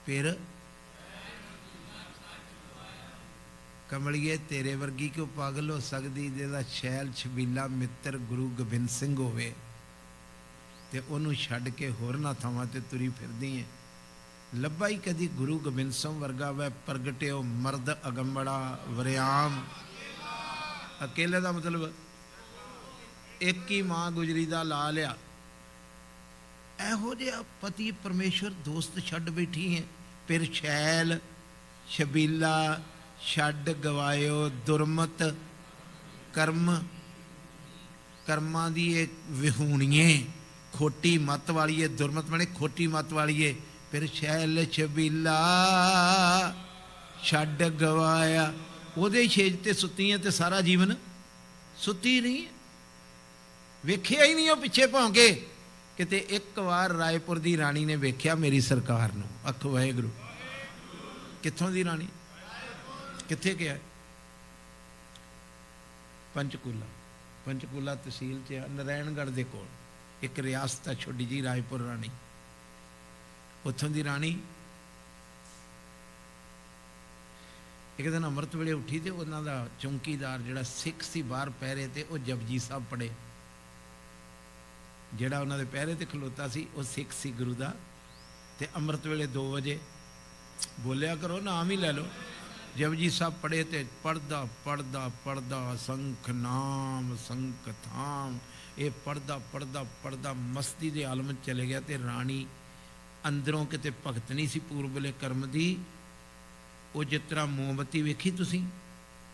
ਫਿਰ ਕਮਲੀਏ ਤੇਰੇ ਵਰਗੀ ਕਿਉਂ ਪਾਗਲ ਹੋ ਸਕਦੀ, ਜਿਹਦਾ ਸ਼ੈਲ ਛਬੀਲਾ ਮਿੱਤਰ ਗੁਰੂ ਗੋਬਿੰਦ ਸਿੰਘ ਹੋਵੇ ਤੇ ਉਹਨੂੰ ਛੱਡ ਕੇ ਹੋਰਨਾਂ ਥਾਵਾਂ ਤੇ ਤੁਰੀ ਫਿਰਦੀ ਹੈ। ਲੱਭਾ ਹੀ ਕਦੀ ਗੁਰੂ ਗੋਬਿੰਦ ਸਿੰਘ ਵਰਗਾ ਵੈ ਪ੍ਰਗਟਿਓ ਮਰਦ ਅਗੰਬੜਾ ਵਰਿਆਮ। ਅਕੇਲੇ ਦਾ ਮਤਲਬ ਇੱਕ ਹੀ ਮਾਂ ਗੁਜਰੀ ਦਾ ਲਾ ਲਿਆ। ਇਹੋ ਜਿਹਾ ਪਤੀ ਪਰਮੇਸ਼ਵਰ ਦੋਸਤ ਛੱਡ ਬੈਠੀ ਹੈ। ਫਿਰ ਸ਼ੈਲ ਛਬੀਲਾ ਛੱਡ ਗਵਾਇਓ ਦੁਰਮਤ ਕਰਮ। ਕਰਮਾਂ ਦੀ ਇਹ ਵਿਹੂਣੀਏ, ਖੋਟੀ ਮੱਤ ਵਾਲੀਏ। ਦੁਰਮਤ ਬਣੇ ਖੋਟੀ ਮੱਤ ਵਾਲੀਏ। ਫਿਰ ਸ਼ੈਲ ਛਬੀਲਾ ਛੱਡ ਗਵਾਇਆ। ਉਹਦੇ ਛੇਜ ਤੇ ਸੁੱਤੀ ਹੈ ਤੇ ਸਾਰਾ ਜੀਵਨ ਸੁੱਤੀ ਨਹੀਂ। ਵੇਖਿਆ ਹੀ ਨਹੀਂ ਉਹ ਪਿੱਛੇ ਭੌਂਕੇ। ਕਿਤੇ ਇੱਕ ਵਾਰ ਰਾਏਪੁਰ ਦੀ ਰਾਣੀ ਨੇ ਵੇਖਿਆ ਮੇਰੀ ਸਰਕਾਰ ਨੂੰ। ਆਖੋ ਵਾਹਿਗੁਰੂ। ਕਿੱਥੋਂ ਦੀ ਰਾਣੀ? ਕਿੱਥੇ ਗਿਆ? ਪੰਚਕੂਲਾ। ਪੰਚਕੂਲਾ ਤਹਿਸੀਲ 'ਚ ਨਰੈਣਗੜ੍ਹ ਦੇ ਕੋਲ ਇੱਕ ਰਿਆਸਤ ਹੈ ਛੋਟੀ ਜੀ, ਰਾਏਪੁਰ ਰਾਣੀ। ਉੱਥੋਂ ਦੀ ਰਾਣੀ ਇੱਕ ਦਿਨ ਅੰਮ੍ਰਿਤ ਵੇਲੇ ਉੱਠੀ ਤੇ ਉਹਨਾਂ ਦਾ ਚੌਂਕੀਦਾਰ ਜਿਹੜਾ ਸਿੱਖ ਸੀ ਬਾਹਰ ਪਹਿਰੇ ਤੇ, ਉਹ ਜਪਜੀ ਸਾਹਿਬ ਪੜ੍ਹੇ। ਜਿਹੜਾ ਉਹਨਾਂ ਦੇ ਪਹਿਰੇ ਤੇ ਖਲੋਤਾ ਸੀ ਉਹ ਸਿੱਖ ਸੀ ਗੁਰੂ ਦਾ। ਤੇ ਅੰਮ੍ਰਿਤ ਵੇਲੇ 2 ਵਜੇ ਬੋਲਿਆ ਕਰੋ, ਨਾਮ ਹੀ ਲੈ ਲਓ। ਜਪਜੀ ਸਾਹਿਬ ਪੜ੍ਹੇ ਤੇ ਪੜ੍ਹਦਾ ਪੜ੍ਹਦਾ ਪੜ੍ਹਦਾ ਸੰਖ ਨਾਮ ਸੰਖ ਥਾਮ, ਇਹ ਪੜ੍ਹਦਾ ਪੜ੍ਹਦਾ ਪੜ੍ਹਦਾ ਮਸਤੀ ਦੇ ਆਲਮ ਚਲੇ ਗਿਆ। ਤੇ ਰਾਣੀ ਅੰਦਰੋਂ ਕਿਤੇ ਭਗਤ ਨਹੀਂ ਸੀ ਪੂਰਬਲੇ ਕਰਮ ਦੀ। ਉਹ ਜਿਸ ਤਰ੍ਹਾਂ ਮੋਮਬੱਤੀ ਵੇਖੀ ਤੁਸੀਂ,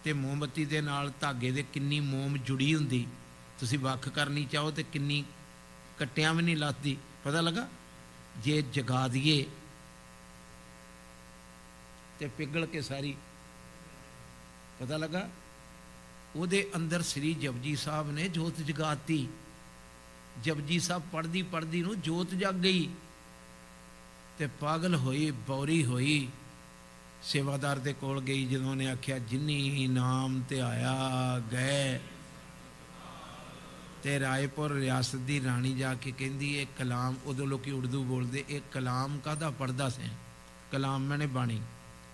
ਤੇ ਮੋਮਬੱਤੀ ਦੇ ਨਾਲ ਧਾਗੇ ਦੇ ਕਿੰਨੀ ਮੋਮ ਜੁੜੀ ਹੁੰਦੀ, ਤੁਸੀਂ ਵੱਖ ਕਰਨੀ ਚਾਹੋ ਤੇ ਕਿੰਨੀ ਕੱਟਿਆਂ ਵੀ ਨਹੀਂ ਲੱਥਦੀ। ਪਤਾ ਲੱਗਾ? ਜੇ ਜਗਾ ਦਈਏ ਤੇ ਪਿਘਲ ਕੇ ਸਾਰੀ। ਪਤਾ ਲੱਗਾ? ਉਹਦੇ ਅੰਦਰ ਸ੍ਰੀ ਜਪਜੀ ਸਾਹਿਬ ਨੇ ਜੋਤ ਜਗਾਤੀ। ਜਪਜੀ ਸਾਹਿਬ ਪੜ੍ਹਦੀ ਪੜ੍ਹਦੀ ਨੂੰ ਜੋਤ ਜਗ ਗਈ ਤੇ ਪਾਗਲ ਹੋਈ, ਬੌਰੀ ਹੋਈ। सेवादार दे कोल गई, जदों उन्हें आख्या जिन्नी नाम ते आया गए, ते रायपुर रियासत की राणी जाके कहती ये कलाम, उदों लोग उर्दू बोलते, ये कलाम काहदा पढ़दा से? कलाम मैंने बाणी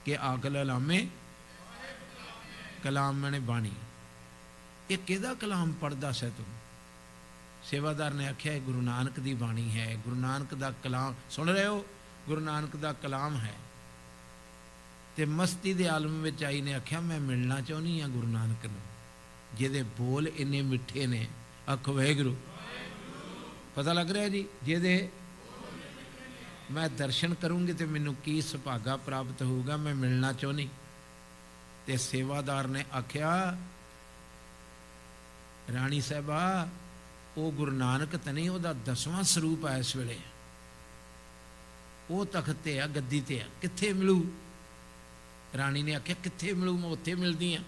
के आकल अलामे कलाम मैंने बाणी, ये किहदा कलाम पढ़दा से तुम? सेवादार ने आख्या गुरु नानक की बाणी है, गुरु नानक का कलाम। सुन रहे हो? गुरु नानक का कलाम है। ते मस्ती दे आलम में आई ने आख्या मैं मिलना चाहनी हाँ गुरु नानक नूं, जिहदे बोल इन्ने मिठे ने। आखो वाहिगुरू। पता लग रहा है जी? जिहदे मैं दर्शन करूँगी तो मैनू की सुभागा प्राप्त होगा, मैं मिलना चाहनी। ते सेवादार ने आख्या राणी साहबा वो गुरु नानक तो नहीं, वह 10वां स्वरूप है इस वेले, वो तख्त ते आ, गद्दी ते आ, कित्थे मिलू? राणी ने आख्या कित्थे मिलू, मैं उत्थे मिलदी हाँ।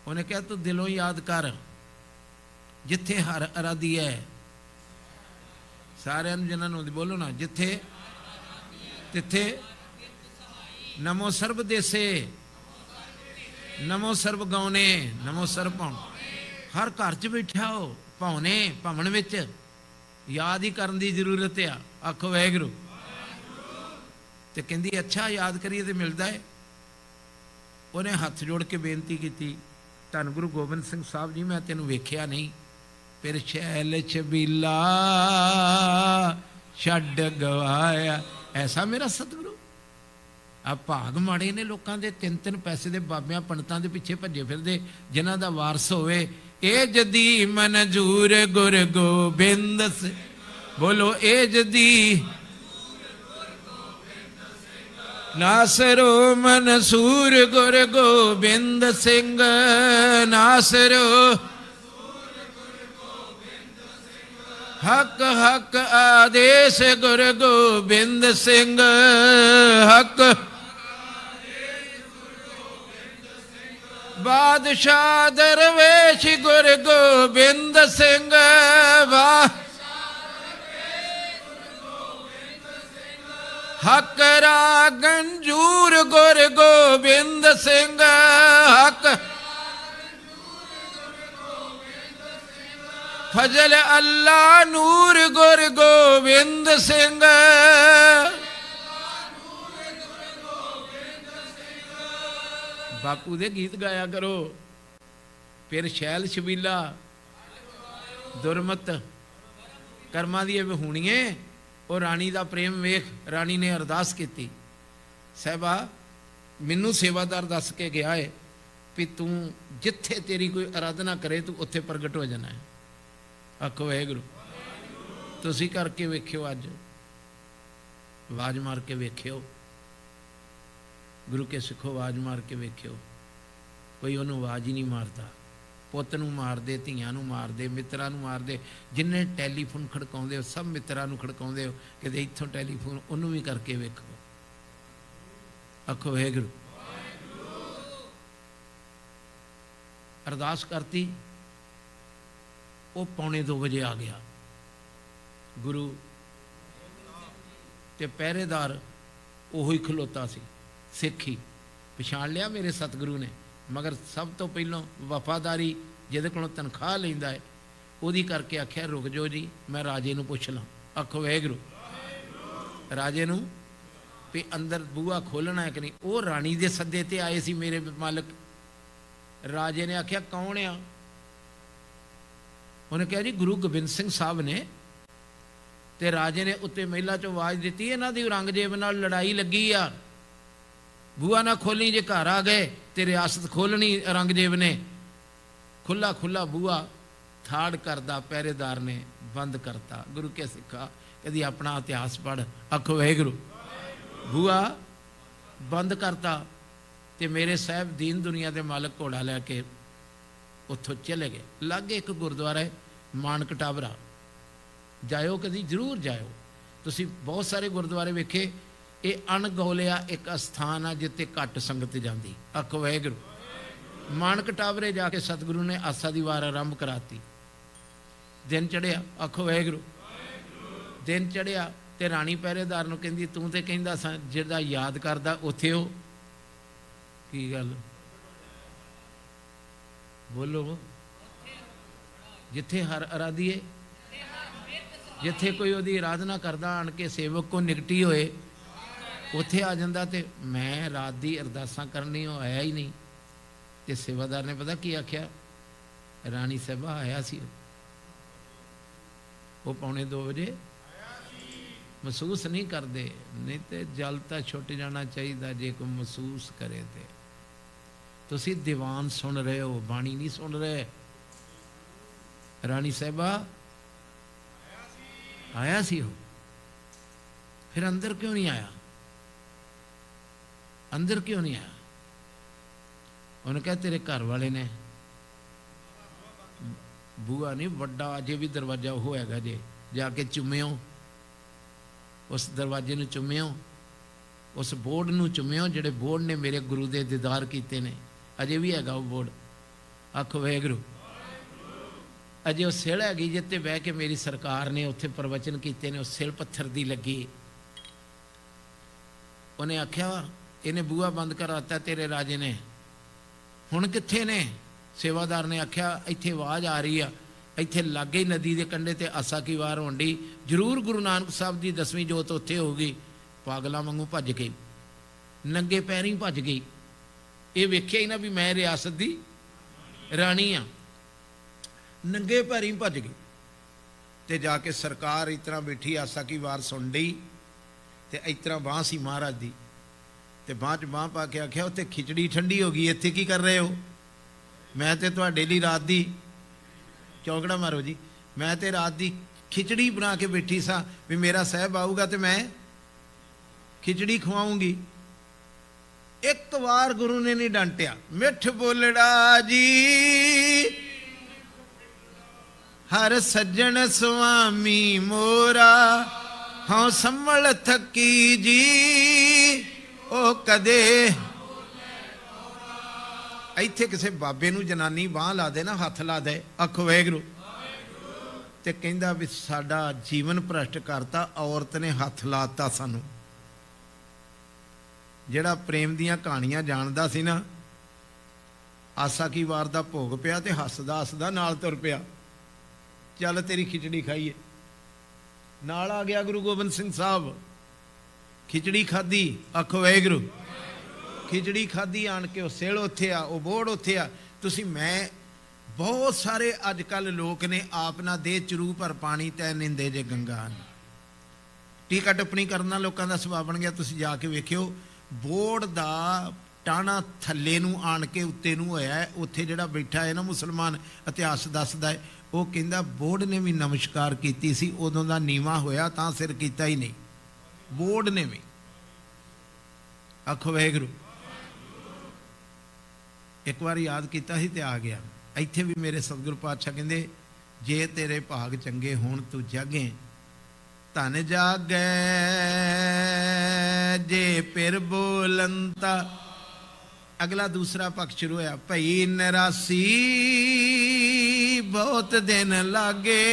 उन्हें कहा तू दिलों याद कर, जिथे हर अराधी है, सारे जिन्होंने बोलो ना, जिथे तिथे नमो सर्व देसे, नमो सर्व गौने, नमो सर्व पाउन। हर घर च बैठा हो, भावने भवन विच याद ही करने की जरूरत है। आखो वाहिगुरू। तो कहती अच्छा याद करिए तो मिलता है। उन्हें हथ जोड़ के बेनती की, धन गुरु गोबिंद सिंह साहब जी मैं तेनों वेख्या नहीं, फिर शैल छबीला छड्ड गवाया। ऐसा मेरा सतगुरु। अब भाग माड़े ने लोगों के, 3-3 पैसे के बाबिया पंडितों के पिछे भजे फिरदे, जिन्हों का वारस होवे। ए जदी मनजूर गुर गोबिंद से, बोलो ए जदी नासरो मनसूर गुर गोबिंद सिंह, नासरो हक हक आदेश गुर गोबिंद सिंह, हक बादशाह दरवेश गुर गोबिंद सिंह, हक रागंजूर गुर गोबिंद सिंह, हक फजल अल्लाह नूर गुर गोबिंद सिंह। बापू दे गीत गाया करो। फिर शैल छबीला दुरमत कर्मा दी विहूणीए, और राणी का प्रेम वेख। राणी ने अरदास की, साहबा मैनू सेवादार दस के गया है भी तू जिथे तेरी कोई आराधना करे तू उत्थे प्रगट हो जाना है। आखो वाहिगुरू। तुसी करके वेख्यो, अज आवाज मार के वेख्यो, गुरु के सिखो आवाज मार के वेख्यो, कोई उन्होंने आवाज ही नहीं मारता। पुत नूं मार दे, धीआं नूं मार दे, मित्रां नूं मार दे, जिन्ने टैलीफोन खड़काउंदे हो सब मित्रां नूं खड़काउंदे हो, कि इत्थों टैलीफोन उन्होंने भी करके वेखो। आखो वाहिगुरू। अरदास करती, वो 2:45 बजे आ गया गुरु, ते पहरेदार ओही खलोता सी, सिख ही पछाण लिया मेरे सतगुरु ने। मगर सब तो पहलों वफादारी जिहदे कोलों तनख्वाह लैंदा है उहदी करके आख्या रुक जाओ जी, मैं राजे नूं पुछ ला। आखो वाहिगुरू। राजे नूं भी अंदर बूहा खोलना है कि नहीं। वो राणी दे सद्दे ते आए सी मेरे मालक। राजे ने आख्या कौन आ? उन्हें कहा जी गुरु गोबिंद सिंह साहब ने। ते राजे ने उत्ते महिला चो आवाज़ दी, इन्हां दी औरंगजेब नाल लड़ाई लगी आ, बूआ ना खोली, जे घर आ गए तो रियासत खोलनी औरंगजेब ने। खुला खुला बूआ थाड़ करदा पहरेदार ने बंद करता। गुरु के सिखा कदी अपना इतिहास पढ़। आखो वाहिगुरू। बूआ बंद करता ते मेरे साहब दीन दुनिया के मालक घोड़ा लैके उत्थों चले गए। लागे एक गुरुद्वारा है मानक टावरा, जाओ कदी जरूर जाओ। तुसी बहुत सारे गुरुद्वारे वेखे, ये अणगौलिया एक अस्थान है जिते घट संगत जाती। आखो वाहिगुरू। मानक टावरे जाके सतगुरु ने आसा दी वार आरंभ कराती। दिन चढ़िया। आखो वाहिगुरू। दिन चढ़िया तो राणी पहरेदार नूं कहंदी तूं ते कहंदा सा जिहदा याद करदा उत्थे हो, की गल बोलो। जिथे हर आराधीए, जिथे कोई ओदी आराधना करदा आन के सेवक को निकटी होए उत्थे आ जांदा। ते मैं रात दी अरदासां करनी हो आया ही नहीं। ते सेवादार ने पता की आख्या, रानी साहबा आया सी वो 1:45 बजे। महसूस नहीं करते, नहीं तो जल तो छुट जाना चाहिए जे कोई महसूस करे। तो तुसी दीवान सुन रहे हो, बाणी नहीं सुन रहे। रानी साहबा आया सी हो, फिर अंदर क्यों नहीं आया? अंदर क्यों नहीं आया? उन्हें कहा तेरे घर वाले ने बूआ नहीं वड्डा अजे भी दरवाजा वो हैगा जे, जाके चुम्यो उस दरवाजे नूं चुम्यो, उस बोर्ड नूं चुम्यो जिहड़े बोर्ड ने मेरे गुरु दे दीदार कीते ने। अजे भी हैगा वो बोर्ड। आखो वाहिगुरू। अजे वो सिल हैगी जिते बह के मेरी सरकार ने उत्थे प्रवचन कीते ने, उस सिल पत्थर दी लगी। उन्हें आख्या इन्हें बूआ बंद कराता तेरे राजे ने, हुण कित्थे ने? सेवादार ने आख्या इत्थे आवाज़ आ रही है, इत्थे लागे नदी के कंढे ते आसा की वार होण डी, जरूर गुरु नानक साहब की 10वीं जोत उत्थे होगी। पागलों वांगू भज गई, नंगे पैरी भज गई। ये वेख्या ही ना भी मैं रियासत की रानी हाँ। नंगे पैरी भज गई ते जाके सरकार इस तरह बैठी आसा की वार सुन डी। ते इस तरह बांह सी महाराज दी, ते बांह च बांह पा के आख्या उत्थे खिचड़ी ठंडी हो गई, इत्थे की कर रहे हो? मैं तो तुहाडे लई रात दी चौकड़ा मारो जी, मैं तो रात दी खिचड़ी बना के बैठी सा भी मेरा साहब आऊगा तो मैं खिचड़ी खवाऊंगी। एक बार गुरु ने नहीं डांटिया, मिठ बोलड़ा जी हर सज्जन स्वामी मोरा, हाँ संभल थकी जी ओ कदे। इत्थे किसी बाबे नूं जनानी बांह ला दे ना, हथ ला दे, आखो वाहिगुरू, ते कहंदा भी साडा जीवन भ्रष्ट करता, औरत ने हथ लाता सानू। जिहड़ा प्रेम दीयां कहानियां जानदा सी ना, आसा की वार दा भोग पिया ते हसदा हसदा नाल तुर पिया, चल तेरी खिचड़ी खाईए। नाल आ गया गुरु गोबिंद सिंह साहब, खिचड़ी खाधी, आखो वाहिगुरू। खिचड़ी खाधी आन के सिल उत्थे आ, वो बोर्ड उत्थे आ। तुसी मैं बहुत सारे अजकल लोग ने आप ना दे चरू पर पानी तै निंदे जे गंगा। टीका टिप्पणी करना लोगों का सुभाव बन गया। तुसी जाके वेखियो बोर्ड दा टाणा थल्ले नूं आन के उत्ते नूं होया है। उत्थे जिहड़ा बैठा है ना मुसलमान, इतिहास दसदा है, वो कहंदा बोर्ड ने भी नमस्कार कीती सी, उदों दा नीवा होया तां सिर कीता ही नहीं, बोर्ड ने भी। आखो वाहिगुरू। एक बार याद किया ही तो आ गया। इत्थे भी मेरे सतगुरु पातशाह कहंदे जे तेरे भाग चंगे होण तू जागे, धन जागे जे फिर बोलंता। अगला दूसरा पक्ष शुरू होया, भई निरासी बहुत दिन लागे।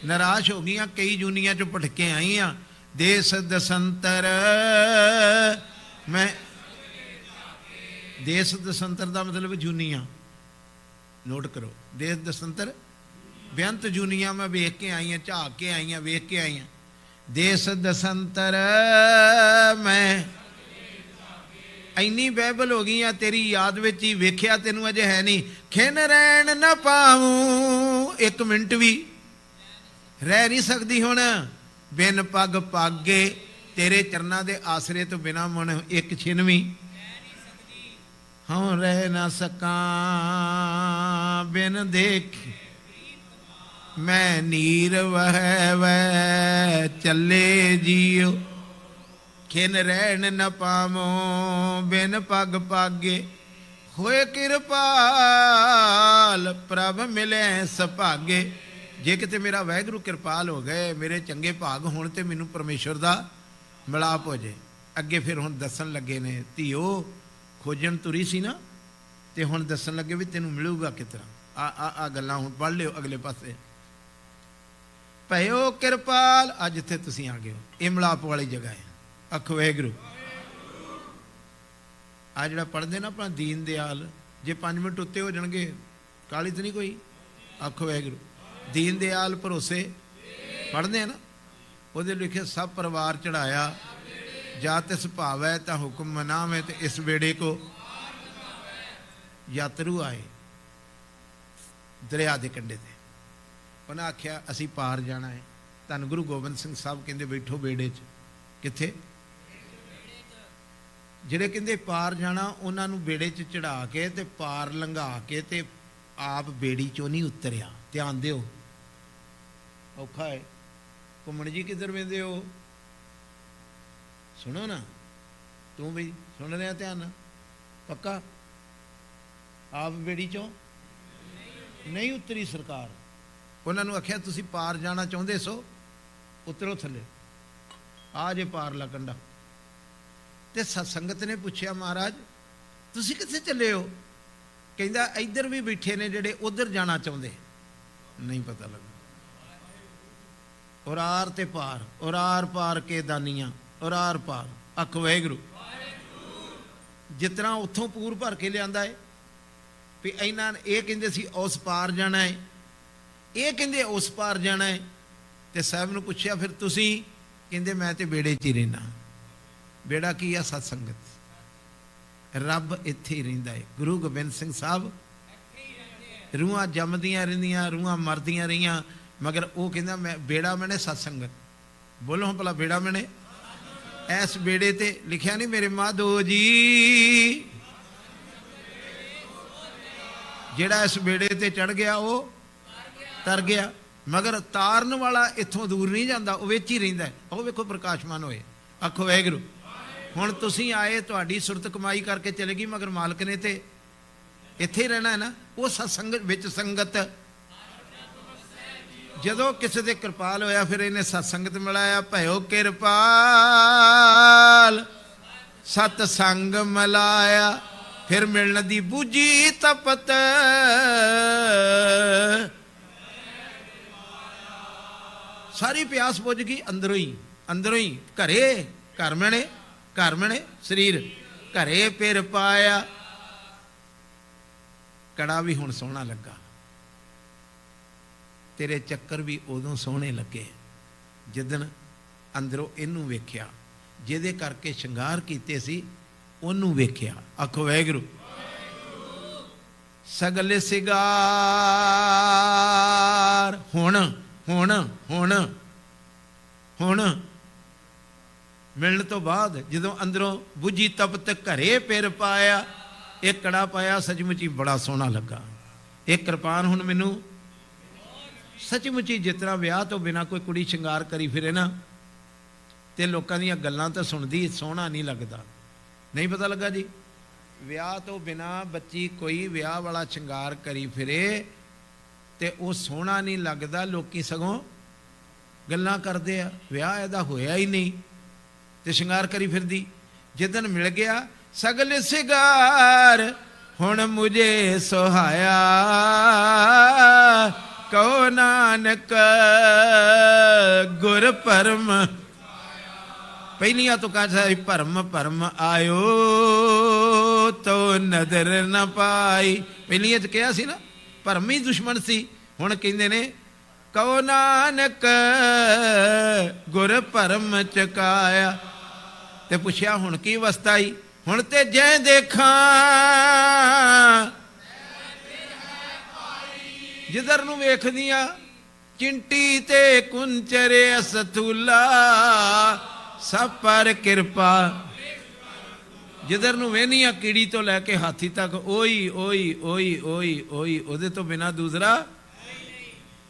निराश हो गई, कई जूनियां चो भटके आई हाँ। देश दसंतर मैं, देश दसंतर का मतलब जूनियां, नोट करो, देश दसंतर बेअंत जूनियां मैं वेख के आई हाँ, झाक के आई हाँ, वेख के आई हाँ। देश दसंतर मैं इन्नी बाइबल हो गई तेरी याद विच ही, वेख्या तेनू अजे है नहीं। खिन रैन न पाऊं, एक मिनट भी रह नहीं सकती हुण बिन पग पागे। तेरे चरना दे आसरे तो बिना मन एक छिन भी हाँ रह ना सका बिन देख। मैं नीर वह चले जियो, खिन रहन न पावो बिन पग पागे। होए कृपाल प्रभ मिले सभागे। जे किते मेरा वाहिगुरू कृपाल हो गए, मेरे चंगे भाग होण ते मैनू परमेश्वर दा मिलाप हो जाए। अगे फिर हुण दसन लगे ने, धीओ खोजन तुरी सी ना, ते हुण दसन लगे भी तेनू मिलूगा किस तरह। आ गल्लां हुण पढ़ लिओ अगले पासे। भयो कृपाल, अज इत्थे तुसीं आ गए हो, ये मिलाप वाली जगह है। आखो वाहिगुरू। ਆ ਜਿਹੜਾ ਪੜ੍ਹਦੇ ਨਾ ਆਪਣਾ ਦੀਨ ਦਿਆਲ, ਜੇ 5 ਮਿੰਟ ਉੱਤੇ ਹੋ ਜਾਣਗੇ ਕਾਲੀ ਤਾਂ ਨਹੀਂ ਕੋਈ। ਆਖੋ ਵਾਹਿਗੁਰੂ। ਦੀਨ ਦਿਆਲ ਭਰੋਸੇ ਪੜ੍ਹਦੇ ਆ ਨਾ, ਉਹਦੇ ਲਿਖੇ ਸਭ ਪਰਿਵਾਰ ਚੜਾਇਆ, ਜਾ ਤਿਸ ਭਾਵੈ ਤਾਂ ਹੁਕਮ ਮਨਾਵੇਂ, ਤੇ ਇਸ ਵੇੜੇ ਕੋ ਯਾਤਰੂ ਆਏ ਦਰਿਆ ਦੇ ਕੰਢੇ ਤੇ। ਉਹਨਾਂ ਆਖਿਆ ਅਸੀਂ ਪਾਰ ਜਾਣਾ ਹੈ। ਧੰਨ ਗੁਰੂ ਗੋਬਿੰਦ ਸਿੰਘ ਸਾਹਿਬ ਕਹਿੰਦੇ ਬੈਠੋ ਬੇੜੇ 'ਚ। ਕਿੱਥੇ? ਜਿਹੜੇ ਕਹਿੰਦੇ ਪਾਰ ਜਾਣਾ ਉਹਨਾਂ ਨੂੰ ਬੇੜੇ 'ਚ ਚੜਾ ਕੇ ਤੇ ਪਾਰ ਲੰਘਾ ਕੇ ਤੇ ਆਪ ਬੇੜੀ 'ਚੋਂ ਨਹੀਂ ਉਤਰਿਆ। ਧਿਆਨ ਦਿਓ, ਔਖਾ ਹੈ। ਘੁੰਮਣ ਜੀ ਕਿੱਧਰ ਵੇਂਦੇ ਹੋ? ਸੁਣੋ ਨਾ, ਤੂੰ ਵੀ ਸੁਣ ਰਿਹਾ ਧਿਆਨ ਨਾਲ, ਪੱਕਾ? ਆਪ ਬੇੜੀ 'ਚੋਂ ਨਹੀਂ ਉਤਰੀ ਸਰਕਾਰ। ਉਹਨਾਂ ਨੂੰ ਆਖਿਆ ਤੁਸੀਂ ਪਾਰ ਜਾਣਾ ਚਾਹੁੰਦੇ ਸੋ ਉਤਰੋ ਥੱਲੇ, ਆ ਜੇ ਪਾਰਲਾ ਕੰਢਾ। ਤੇ ਸੰਗਤ ਨੇ ਪੁੱਛਿਆ ਮਹਾਰਾਜ ਤੁਸੀਂ ਕਿੱਥੇ ਚੱਲੇ ਹੋ? ਕਹਿੰਦਾ ਇੱਧਰ ਵੀ ਬੈਠੇ ਨੇ ਜਿਹੜੇ ਉਧਰ ਜਾਣਾ ਚਾਹੁੰਦੇ, ਨਹੀਂ ਪਤਾ ਲੱਗਾ। ਔਰ ਆਰ ਤੇ ਪਾਰ, ਔਰ ਆਰ ਪਾਰ ਕੇ ਦਾਨੀਆਂ, ਔਰ ਆਰ ਪਾਰ। ਅੱਖ ਵਾਹਿਗੁਰੂ। ਜਿਸ ਤਰ੍ਹਾਂ ਉੱਥੋਂ ਪੂਰ ਭਰ ਕੇ ਲਿਆਂਦਾ ਹੈ ਵੀ ਇਹਨਾਂ ਇਹ ਕਹਿੰਦੇ ਸੀ ਉਸ ਪਾਰ ਜਾਣਾ ਹੈ, ਇਹ ਕਹਿੰਦੇ ਉਸ ਪਾਰ ਜਾਣਾ ਹੈ। ਤੇ ਸਾਹਿਬ ਨੂੰ ਪੁੱਛਿਆ ਫਿਰ ਤੁਸੀਂ? ਕਹਿੰਦੇ ਮੈਂ ਤੇ ਬੇੜੇ 'ਚ ਹੀ ਰਹਿਣਾ। ਬੇੜਾ ਕੀ ਆ? ਸਤ ਸੰਗਤ। ਰੱਬ ਇੱਥੇ ਹੀ ਰਹਿੰਦਾ ਹੈ। ਗੁਰੂ ਗੋਬਿੰਦ ਸਿੰਘ ਸਾਹਿਬ ਰੂਹਾਂ ਜੰਮਦੀਆਂ ਰਹਿੰਦੀਆਂ, ਰੂਹਾਂ ਮਰਦੀਆਂ ਰਹੀਆਂ, ਮਗਰ ਉਹ ਕਹਿੰਦਾ ਮੈਂ ਬੇੜਾ ਮੈਨੇ ਸਤ ਸੰਗਤ। ਬੋਲੋ ਭਲਾ ਬੇੜਾ ਮੈਨੇ। ਇਸ ਬੇੜੇ ਤੇ ਲਿਖਿਆ ਨਹੀਂ ਮੇਰੇ ਮਾਧੋ ਜੀ, ਜਿਹੜਾ ਇਸ ਬੇੜੇ ਤੇ ਚੜ ਗਿਆ ਉਹ ਤਰ ਗਿਆ, ਮਗਰ ਤਾਰਨ ਵਾਲਾ ਇੱਥੋਂ ਦੂਰ ਨਹੀਂ ਜਾਂਦਾ, ਉਹ ਵਿੱਚ ਹੀ ਰਹਿੰਦਾ। ਉਹ ਵੇਖੋ ਪ੍ਰਕਾਸ਼ਮਾਨ ਹੋਏ। ਆਖੋ ਵਾਹਿਗੁਰੂ। ਹੁਣ ਤੁਸੀਂ ਆਏ, ਤੁਹਾਡੀ ਸੁਰਤ ਕਮਾਈ ਕਰਕੇ ਚਲੇ ਗਈ, ਮਗਰ ਮਾਲਕ ਨੇ ਤੇ ਇੱਥੇ ਹੀ ਰਹਿਣਾ ਹੈ ਨਾ। ਉਹ ਸਤਸੰਗਤ ਵਿੱਚ ਸੰਗਤ, ਜਦੋਂ ਕਿਸੇ ਦੇ ਕਿਰਪਾਲ ਹੋਇਆ ਫਿਰ ਇਹਨੇ ਸਤਸੰਗਤ ਮਿਲਾਇਆ। ਭਇਓ ਕਿਰਪਾਲ ਸਤ ਸੰਗ ਮਿਲਾਇਆ, ਫਿਰ ਮਿਲਣ ਦੀ ਬੂਝੀ ਤਪਤ। ਸਾਰੀ ਪਿਆਸ ਬੁੱਝ ਗਈ ਅੰਦਰੋਂ ਹੀ, ਅੰਦਰੋਂ ਹੀ। ਘਰੇ ਘਰ ਮਣੇ, ਘਰ ਮਣੇ ਸਰੀਰ, ਘਰੇ ਫਿਰ ਪਾਇਆ। ਕੜਾ ਵੀ ਹੁਣ ਸੋਹਣਾ ਲੱਗਾ, ਤੇਰੇ ਚੱਕਰ ਵੀ ਉਦੋਂ ਸੋਹਣੇ ਲੱਗੇ ਜਿੱਦਣ ਅੰਦਰੋਂ ਇਹਨੂੰ ਵੇਖਿਆ, ਜਿਹਦੇ ਕਰਕੇ ਸ਼ਿੰਗਾਰ ਕੀਤੇ ਸੀ ਉਹਨੂੰ ਵੇਖਿਆ। ਆਖੋ ਵਾਹਿਗੁਰੂ। ਸਗਲੇ ਸਿਗਾਰ ਹੁਣ ਹੁਣ ਹੁਣ ਹੁਣ ਮਿਲਣ ਤੋਂ ਬਾਅਦ ਜਦੋਂ ਅੰਦਰੋਂ ਬੁੱਝੀ ਤਪਤ ਘਰੇ ਫਿਰ ਪਾਇਆ। ਇਹ ਕੜਾ ਪਾਇਆ ਸੱਚਮੁੱਚ ਹੀ ਬੜਾ ਸੋਹਣਾ ਲੱਗਾ। ਇਹ ਕਿਰਪਾਨ ਹੁਣ ਮੈਨੂੰ ਸੱਚਮੁੱਚ ਹੀ, ਜਿਸ ਤਰ੍ਹਾਂ ਵਿਆਹ ਤੋਂ ਬਿਨਾਂ ਕੋਈ ਕੁੜੀ ਸ਼ਿੰਗਾਰ ਕਰੀ ਫਿਰੇ ਨਾ ਤੇ ਲੋਕਾਂ ਦੀਆਂ ਗੱਲਾਂ ਤਾਂ ਸੁਣਦੀ, ਸੋਹਣਾ ਨਹੀਂ ਲੱਗਦਾ। ਨਹੀਂ ਪਤਾ ਲੱਗਾ ਜੀ? ਵਿਆਹ ਤੋਂ ਬਿਨਾਂ ਬੱਚੀ ਕੋਈ ਵਿਆਹ ਵਾਲਾ ਸ਼ਿੰਗਾਰ ਕਰੀ ਫਿਰੇ ਤੇ ਉਹ ਸੋਹਣਾ ਨਹੀਂ ਲੱਗਦਾ, ਲੋਕੀ ਸਗੋਂ ਗੱਲਾਂ ਕਰਦੇ ਆ, ਵਿਆਹ ਇਹਦਾ ਹੋਇਆ ਹੀ ਨਹੀਂ ਤੇ ਸ਼ਿੰਗਾਰ ਕਰੀ ਫਿਰਦੀ। ਜਿੱਦਣ ਮਿਲ ਗਿਆ ਸਗਲ ਸਿਗਾਰ ਹੁਣ ਮੁਝੇ ਸੁਹਾਇਆ, ਕਹੋ ਨਾਨਕ ਗੁਰ ਭਰਮ। ਪਹਿਲੀਆਂ ਤੋਂ ਕਹਾ ਭਰਮ ਭਰਮ ਆਇਓ ਤੋ ਨਦਰ ਨਾ ਪਾਈ। ਪਹਿਲੀਆਂ 'ਚ ਕਿਹਾ ਸੀ ਨਾ ਭਰਮ ਹੀ ਦੁਸ਼ਮਣ ਸੀ। ਹੁਣ ਕਹਿੰਦੇ ਨੇ ਕਹੋ ਨਾਨਕ ਗੁਰ ਭਰਮ ਚਕਾਇਆ। ਤੇ ਪੁੱਛਿਆ ਹੁਣ ਕੀ ਅਵਸਥਾ ਆਈ? ਹੁਣ ਤੇ ਜੈ ਦੇਖਾਂ ਜਿੱਧਰ ਨੂੰ ਵੇਖਦੀਆਂ ਚਿੰਟੀ ਤੇ ਕੁੰਚਰੇ ਸਥੂਲਾ, ਸਭ ਪਰ ਕਿਰਪਾ। ਜਿੱਧਰ ਨੂੰ ਵੇਹਨੀਆਂ ਕੀੜੀ ਤੋਂ ਲੈ ਕੇ ਹਾਥੀ ਤੱਕ ਓਈ ਓਈ ਓਈ ਓਈ ਓਈ, ਉਹਦੇ ਤੋਂ ਬਿਨਾਂ ਦੂਸਰਾ।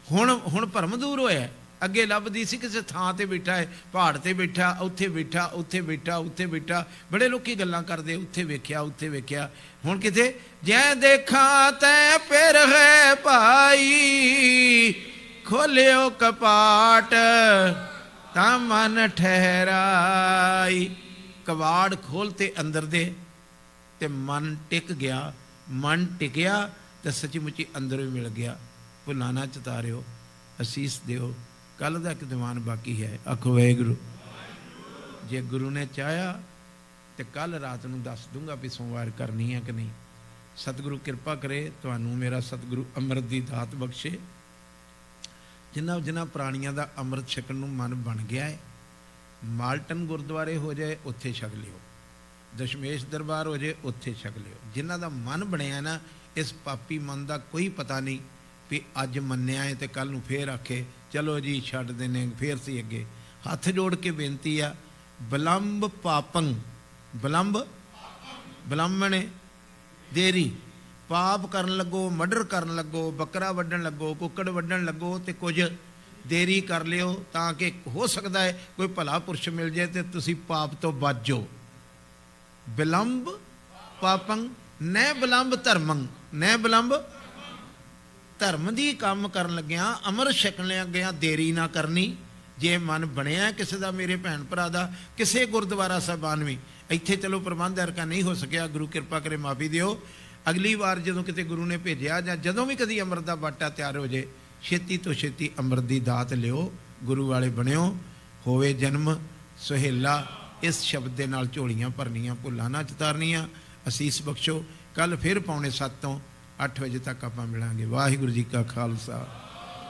ਹੁਣ ਭਰਮ ਦੂਰ ਹੋਇਆ। ਅੱਗੇ ਲੱਭਦੀ ਸੀ ਕਿਸੇ ਥਾਂ ਤੇ ਬੈਠਾ ਹੈ, ਪਹਾੜ ਤੇ ਬੈਠਾ, ਉੱਥੇ ਬੈਠਾ, ਉੱਥੇ ਬੈਠਾ, ਉੱਥੇ ਬੈਠਾ, ਬੜੇ ਲੋਕੀ ਗੱਲਾਂ ਕਰਦੇ, ਉੱਥੇ ਵੇਖਿਆ, ਉੱਥੇ ਵੇਖਿਆ। ਹੁਣ ਕਿਤੇ ਜੈ ਦੇਖਾਂ ਤੈ ਫਿਰ ਹੈ ਭਾਈ, ਖੋਲਿਓ ਕਪਾਟ ਤਾਂ ਮਨ ਠਹਿਰਾਈ। ਕਵਾੜ ਖੋਲ ਤੇ ਅੰਦਰ ਦੇ ਤੇ ਮਨ ਟਿਕ ਗਿਆ। ਮਨ ਟਿਕਿਆ ਤੇ ਸੱਚੀ ਮੁੱਚੀ ਅੰਦਰੋਂ ਹੀ ਮਿਲ ਗਿਆ। ਭੁੱਲਾਂ ਨਾ ਚਤਾਰਿਓ, ਅਸੀਸ ਦਿਓ। ਕੱਲ ਦਾ ਇੱਕ ਦੀਵਾਨ ਬਾਕੀ ਹੈ। ਆਖੋ ਵਾਹਿਗੁਰੂ। ਜੇ ਗੁਰੂ ਨੇ ਚਾਹਿਆ ਤੇ ਕੱਲ ਰਾਤ ਨੂੰ ਦੱਸ ਦੂੰਗਾ ਵੀ ਸੋਮਵਾਰ ਕਰਨੀ ਹੈ ਕਿ ਨਹੀਂ। ਸਤਿਗੁਰੂ ਕਿਰਪਾ ਕਰੇ, ਤੁਹਾਨੂੰ ਮੇਰਾ ਸਤਿਗੁਰੂ ਅੰਮ੍ਰਿਤ ਦੀ ਦਾਤ ਬਖਸ਼ੇ। ਜਿਨ੍ਹਾਂ ਪ੍ਰਾਣੀਆਂ ਦਾ ਅੰਮ੍ਰਿਤ ਛਕਣ ਨੂੰ ਮਨ ਬਣ ਗਿਆ ਹੈ, ਮਾਲਟਨ ਗੁਰਦੁਆਰੇ ਹੋ ਜਾਏ ਉੱਥੇ ਛਕ ਲਿਓ, ਦਸ਼ਮੇਸ਼ ਦਰਬਾਰ ਹੋ ਜਾਏ ਉੱਥੇ ਛਕ ਲਿਓ। ਜਿਨ੍ਹਾਂ ਦਾ ਮਨ ਬਣਿਆ ਨਾ, ਇਸ ਪਾਪੀ ਮਨ ਦਾ ਕੋਈ ਪਤਾ ਨਹੀਂ ਵੀ ਅੱਜ ਮੰਨਿਆ ਹੈ ਤੇ ਕੱਲ ਨੂੰ ਫੇਰ ਆਖੇ ਚਲੋ ਜੀ ਛੱਡ ਦਿੰਦੇ, ਫੇਰ ਸੀ ਅੱਗੇ। ਹੱਥ ਜੋੜ ਕੇ ਬੇਨਤੀ ਆ, ਵਿਲੰਬ ਪਾਪੰ, ਵਿਲੰਬਣੇ ਦੇਰੀ, ਪਾਪ ਕਰਨ ਲੱਗੋ, ਮਰਡਰ ਕਰਨ ਲੱਗੋ, ਬੱਕਰਾ ਵੱਢਣ ਲੱਗੋ, ਕੁੱਕੜ ਵੱਢਣ ਲੱਗੋ ਤੇ ਕੁਝ ਦੇਰੀ ਕਰ ਲਿਓ, ਤਾਂ ਕਿ ਹੋ ਸਕਦਾ ਹੈ ਕੋਈ ਭਲਾ ਪੁਰਸ਼ ਮਿਲ ਜਾਏ ਤੇ ਤੁਸੀਂ ਪਾਪ ਤੋਂ ਬਚ ਜਾਓ। ਵਿਲੰਬ ਪਾਪੰ ਨੈ ਵਿਲੰਬ ਧਰਮੰ, ਨੈ ਵਿਲੰਬ ਧਰਮ ਦੀ ਕੰਮ ਕਰਨ ਲੱਗਿਆਂ, ਅੰਮ੍ਰਿਤ ਛਕਣ ਲੱਗਿਆਂ ਦੇਰੀ ਨਾ ਕਰਨੀ। ਜੇ ਮਨ ਬਣਿਆ ਕਿਸੇ ਦਾ, ਮੇਰੇ ਭੈਣ ਭਰਾ ਦਾ, ਕਿਸੇ ਗੁਰਦੁਆਰਾ ਸਾਹਿਬਾਨ ਵੀ, ਇੱਥੇ ਚਲੋ ਪ੍ਰਬੰਧ ਅਰਕਾ ਨਹੀਂ ਹੋ ਸਕਿਆ, ਗੁਰੂ ਕਿਰਪਾ ਕਰੇ ਮਾਫੀ ਦਿਓ। ਅਗਲੀ ਵਾਰ ਜਦੋਂ ਕਿਤੇ ਗੁਰੂ ਨੇ ਭੇਜਿਆ ਜਾਂ ਜਦੋਂ ਵੀ ਕਦੀ ਅੰਮ੍ਰਿਤ ਦਾ ਬਾਟਾ ਤਿਆਰ ਹੋ ਜੇ, ਛੇਤੀ ਤੋਂ ਛੇਤੀ ਅੰਮ੍ਰਿਤ ਦੀ ਦਾਤ ਲਿਓ, ਗੁਰੂ ਵਾਲੇ ਬਣਿਓ। ਹੋਵੇ ਜਨਮ ਸੁਹੇਲਾ, ਇਸ ਸ਼ਬਦ ਦੇ ਨਾਲ ਝੋਲੀਆਂ ਭਰਨੀਆਂ, ਭੁੱਲਾਂ ਨਾ ਚਤਾਰਨੀਆਂ। ਅਸੀਸ ਬਖਸ਼ੋ। ਕੱਲ ਫਿਰ 7:45 ਤੋਂ 8 ਵਜੇ ਤੱਕ ਆਪਾਂ ਮਿਲਾਂਗੇ। ਵਾਹਿਗੁਰੂ ਜੀ ਕਾ ਖਾਲਸਾ,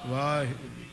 ਵਾਹਿਗੁਰੂ ਜੀ।